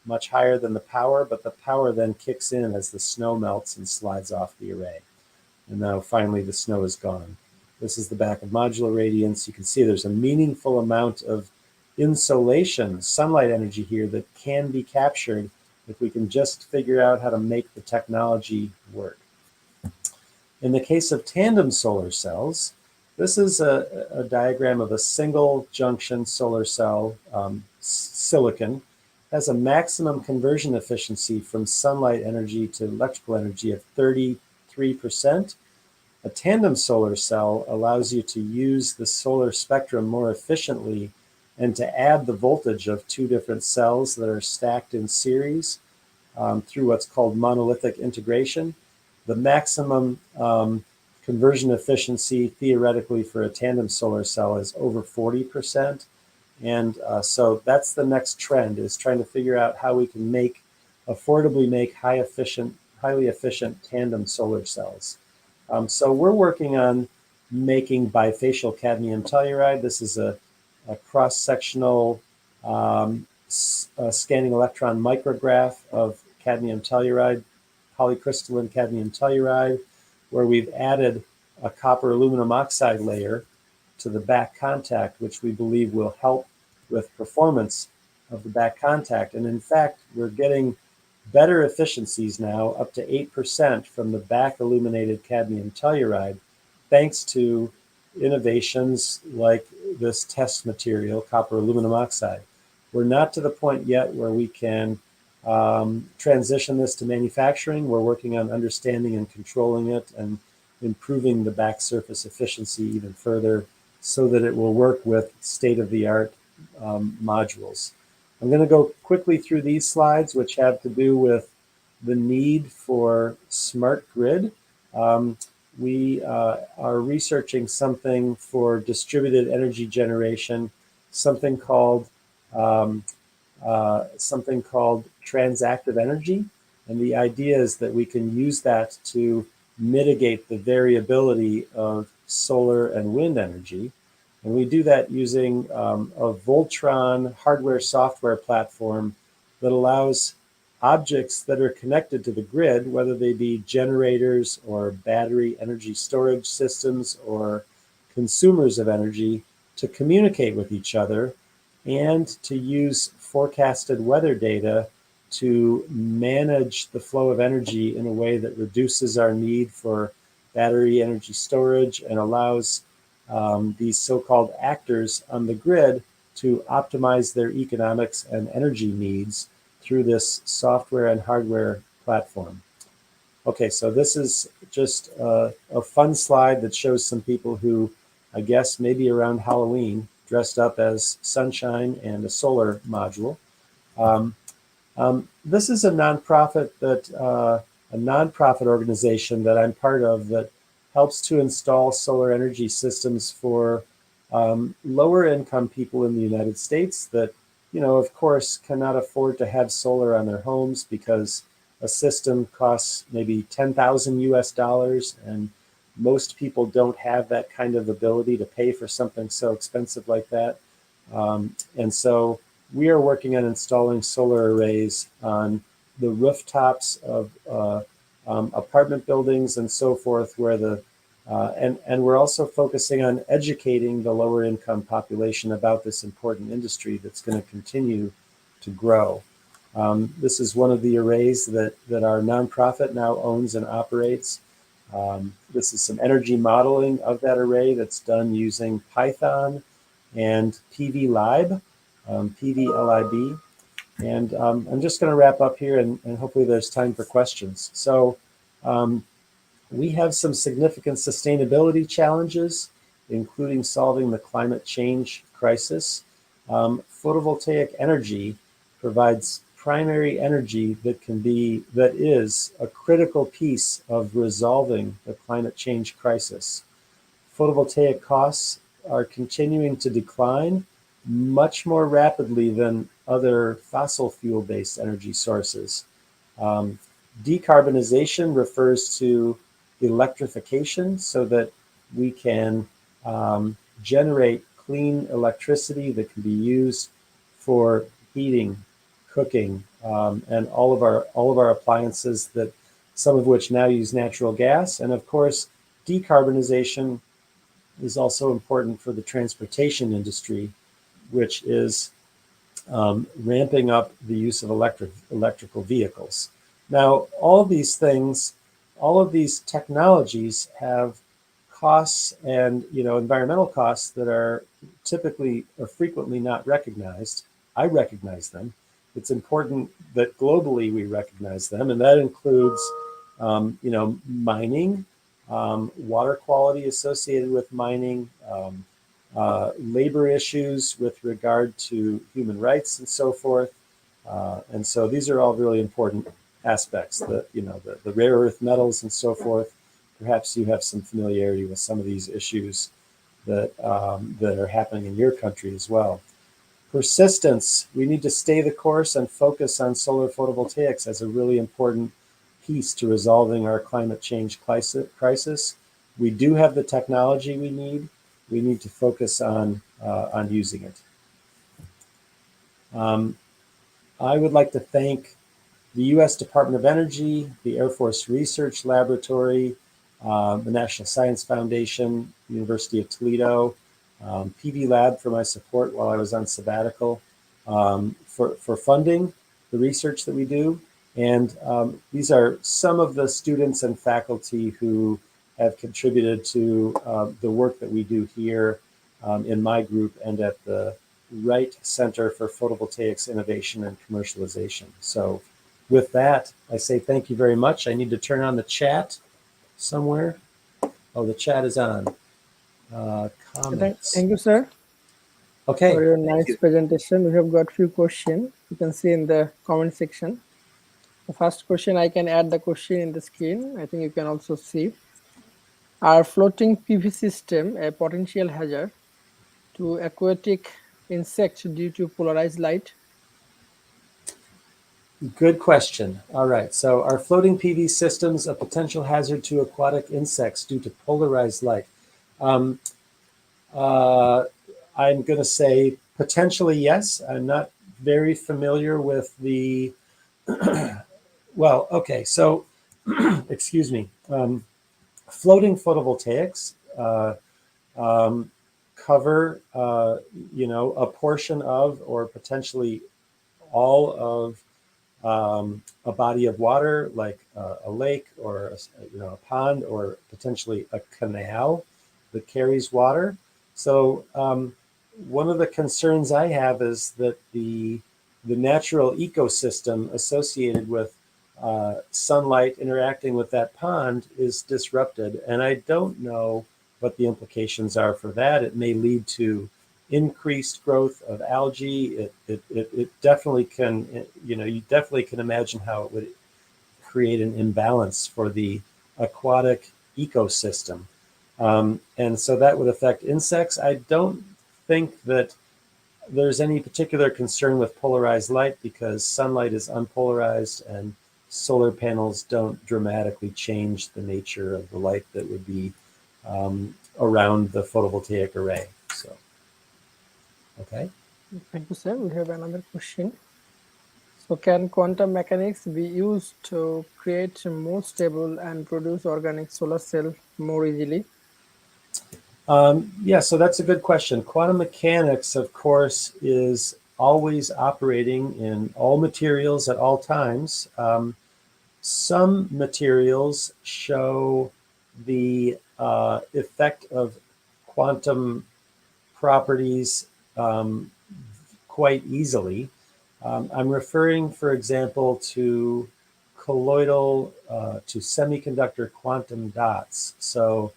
much higher than the power, but the power then kicks in as the snow melts and slides off the array. And now finally the snow is gone. This is the back of module irradiance. You can see there's a meaningful amount of insolation, sunlight energy here that can be captured if we can just figure out how to make the technology work. In the case of tandem solar cells, this is a diagram of a single junction solar cell, silicon. It has a maximum conversion efficiency from sunlight energy to electrical energy of 33%. A tandem solar cell allows you to use the solar spectrum more efficiently and to add the voltage of two different cells that are stacked in series through what's called monolithic integration. The maximum conversion efficiency theoretically for a tandem solar cell is over 40%. And so that's the next trend, is trying to figure out how we can affordably make highly efficient tandem solar cells. So we're working on making bifacial cadmium telluride. This is a cross-sectional scanning electron micrograph of cadmium telluride, polycrystalline cadmium telluride, where we've added a copper aluminum oxide layer to the back contact, which we believe will help with performance of the back contact. And in fact, we're getting better efficiencies now, up to 8% from the back illuminated cadmium telluride, thanks to innovations like this test material, copper aluminum oxide. We're not to the point yet where we can transition this to manufacturing. We're working on understanding and controlling it and improving the back surface efficiency even further so that it will work with state-of-the-art modules. I'm going to go quickly through these slides, which have to do with the need for smart grid. We are researching something for distributed energy generation, something called transactive energy. And the idea is that we can use that to mitigate the variability of solar and wind energy. And we do that using a Voltron hardware-software platform that allows objects that are connected to the grid, whether they be generators or battery energy storage systems or consumers of energy, to communicate with each other and to use forecasted weather data to manage the flow of energy in a way that reduces our need for battery energy storage and allows these so-called actors on the grid to optimize their economics and energy needs through this software and hardware platform. Okay, so this is just a fun slide that shows some people who, I guess, maybe around Halloween, dressed up as sunshine and a solar module. This is a nonprofit organization that I'm part of that helps to install solar energy systems for lower income people in the United States that, of course, cannot afford to have solar on their homes because a system costs maybe 10,000 US dollars, and most people don't have that kind of ability to pay for something so expensive like that. And so we are working on installing solar arrays on the rooftops of apartment buildings and so forth, where and we're also focusing on educating the lower income population about this important industry that's going to continue to grow. This is one of the arrays that our nonprofit now owns and operates. This is some energy modeling of that array that's done using Python and PVLib, PVLib. And I'm just going to wrap up here, and hopefully there's time for questions. So We have some significant sustainability challenges, including solving the climate change crisis. Photovoltaic energy provides primary energy that is a critical piece of resolving the climate change crisis. Photovoltaic costs are continuing to decline much more rapidly than other fossil fuel-based energy sources. Decarbonization refers to electrification so that we can generate clean electricity that can be used for heating, cooking, and all of our appliances, that some of which now use natural gas. And of course, decarbonization is also important for the transportation industry, which is ramping up the use of electrical vehicles. Now, all of these technologies have costs and environmental costs that are typically or frequently not recognized. I recognize them. It's important that globally we recognize them, and that includes mining, water quality associated with mining, labor issues with regard to human rights and so forth. And so these are all really important aspects, the rare earth metals and so forth. Perhaps you have some familiarity with some of these issues that are happening in your country as well. Persistence, we need to stay the course and focus on solar photovoltaics as a really important piece to resolving our climate change crisis. We do have the technology we need. We need to focus on using it. I would like to thank the U.S. Department of Energy, the Air Force Research Laboratory, the National Science Foundation, University of Toledo, PV Lab for my support while I was on sabbatical, for funding the research that we do. And these are some of the students and faculty who have contributed to the work that we do here in my group and at the Wright Center for Photovoltaics Innovation and Commercialization. So with that, I say thank you very much. I need to turn on the chat somewhere. Oh, the chat is on. Comments.
Thank you, sir,
Okay.
for your nice presentation. We have got few questions. You can see in the comment section. The first question, I can add the question in the screen. I think you can also see. Are floating PV system a potential hazard to aquatic insects due to polarized light?
Good question. All right. So are floating PV systems a potential hazard to aquatic insects due to polarized light? I'm going to say potentially yes. I'm not very familiar with the, well, okay. So, excuse me. Floating photovoltaics cover, a portion of, or potentially all of, a body of water, like a lake or a pond, or potentially a canal that carries water. So one of the concerns I have is that the natural ecosystem associated with sunlight interacting with that pond is disrupted, and I don't know what the implications are for that. It may lead to increased growth of algae. It definitely can, you definitely can imagine how it would create an imbalance for the aquatic ecosystem. And so that would affect insects. I don't think that there's any particular concern with polarized light because sunlight is unpolarized and solar panels don't dramatically change the nature of the light that would be around the photovoltaic array. So, okay.
Thank you, sir. We have another question. So can quantum mechanics be used to create more stable and produce organic solar cell more easily?
Yeah, so that's a good question. Quantum mechanics, of course, is always operating in all materials at all times. Some materials show the effect of quantum properties quite easily. I'm referring, for example, to colloidal to semiconductor quantum dots. So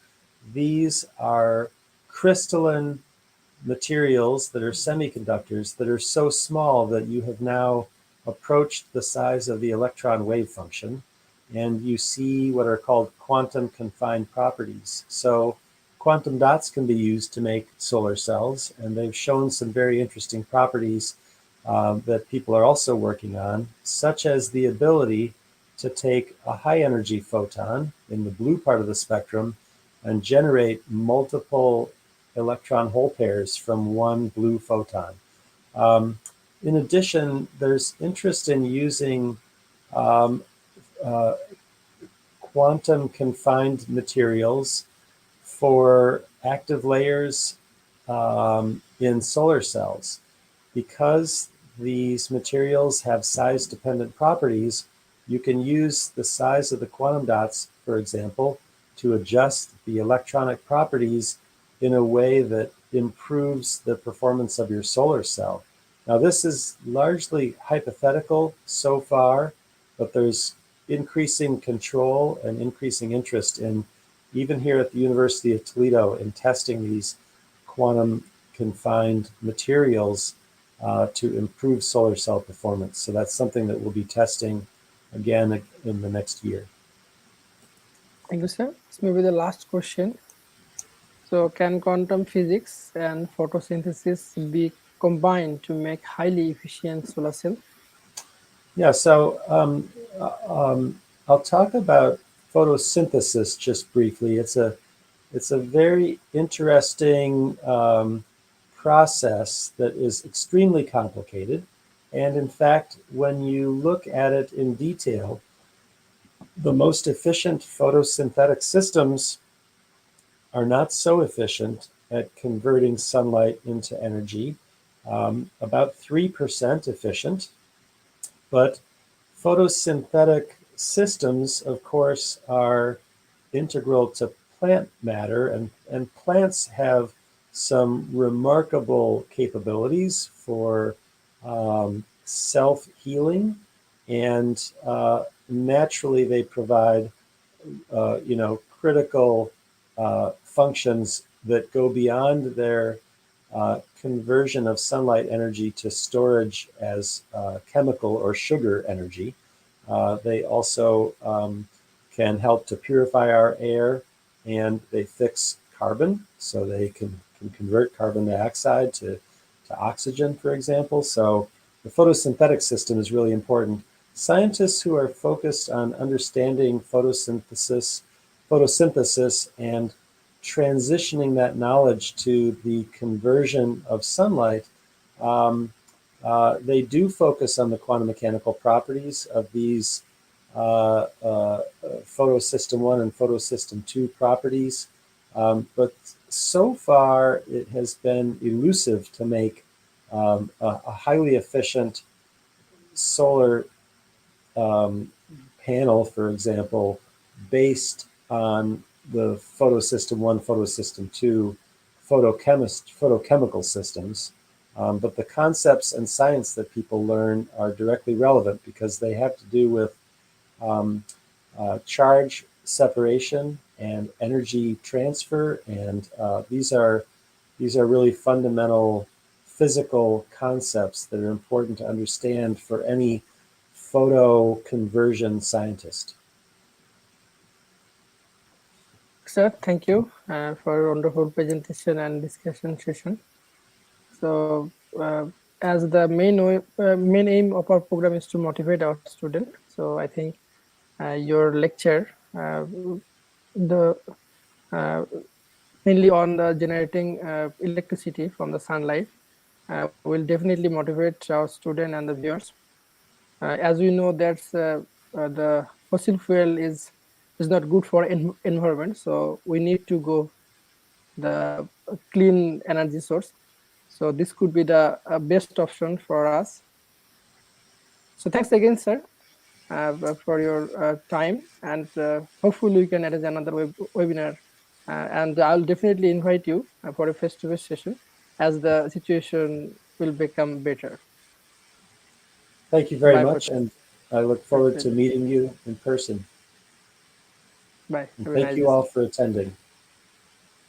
these are crystalline materials that are semiconductors that are so small that you have now approached the size of the electron wave function, and you see what are called quantum confined properties. So quantum dots can be used to make solar cells, and they've shown some very interesting properties that people are also working on, such as the ability to take a high energy photon in the blue part of the spectrum and generate multiple electron hole pairs from one blue photon. In addition, there's interest in using quantum confined materials for active layers in solar cells. Because these materials have size dependent properties, you can use the size of the quantum dots, for example, to adjust the electronic properties in a way that improves the performance of your solar cell. Now, this is largely hypothetical so far, but there's increasing control and increasing interest in, even here at the University of Toledo, in testing these quantum confined materials to improve solar cell performance. So that's something that we'll be testing again in the next year.
Thank you, sir. This may be the last question. So can quantum physics and photosynthesis be combined to make highly efficient solar cell?
Yeah, so I'll talk about photosynthesis just briefly. It's a very interesting process that is extremely complicated. And in fact, when you look at it in detail, the most efficient photosynthetic systems are not so efficient at converting sunlight into energy, about 3% efficient. But photosynthetic systems, of course, are integral to plant matter, and plants have some remarkable capabilities for self-healing, and naturally they provide critical functions that go beyond their conversion of sunlight energy to storage as chemical or sugar energy. They also can help to purify our air, and they fix carbon, so they can convert carbon dioxide to oxygen, for example. So the photosynthetic system is really important. Scientists who are focused on understanding photosynthesis and transitioning that knowledge to the conversion of sunlight, they do focus on the quantum mechanical properties of these photosystem 1 and photosystem 2 properties. But so far, it has been elusive to make a highly efficient solar panel, for example, based on the photosystem 1, photosystem 2 photochemical systems. But the concepts and science that people learn are directly relevant because they have to do with charge separation and energy transfer, and these are really fundamental physical concepts that are important to understand for any photo conversion scientist.
Sir, thank you for a wonderful presentation and discussion session. So as the main aim of our program is to motivate our student, so I think your lecture mainly on the generating electricity from the sunlight will definitely motivate our student and the viewers. As we know, that's the fossil fuel is not good for environment, so we need to go the clean energy source. So this could be the best option for us. So thanks again, sir, for your time, and hopefully we can arrange another webinar. And I'll definitely invite you for a face-to-face session as the situation will become better.
Thank you very
Bye
much,
for
and I look forward to meeting you in person.
Bye.
And
Have a
thank
nice
you
day.
all for attending.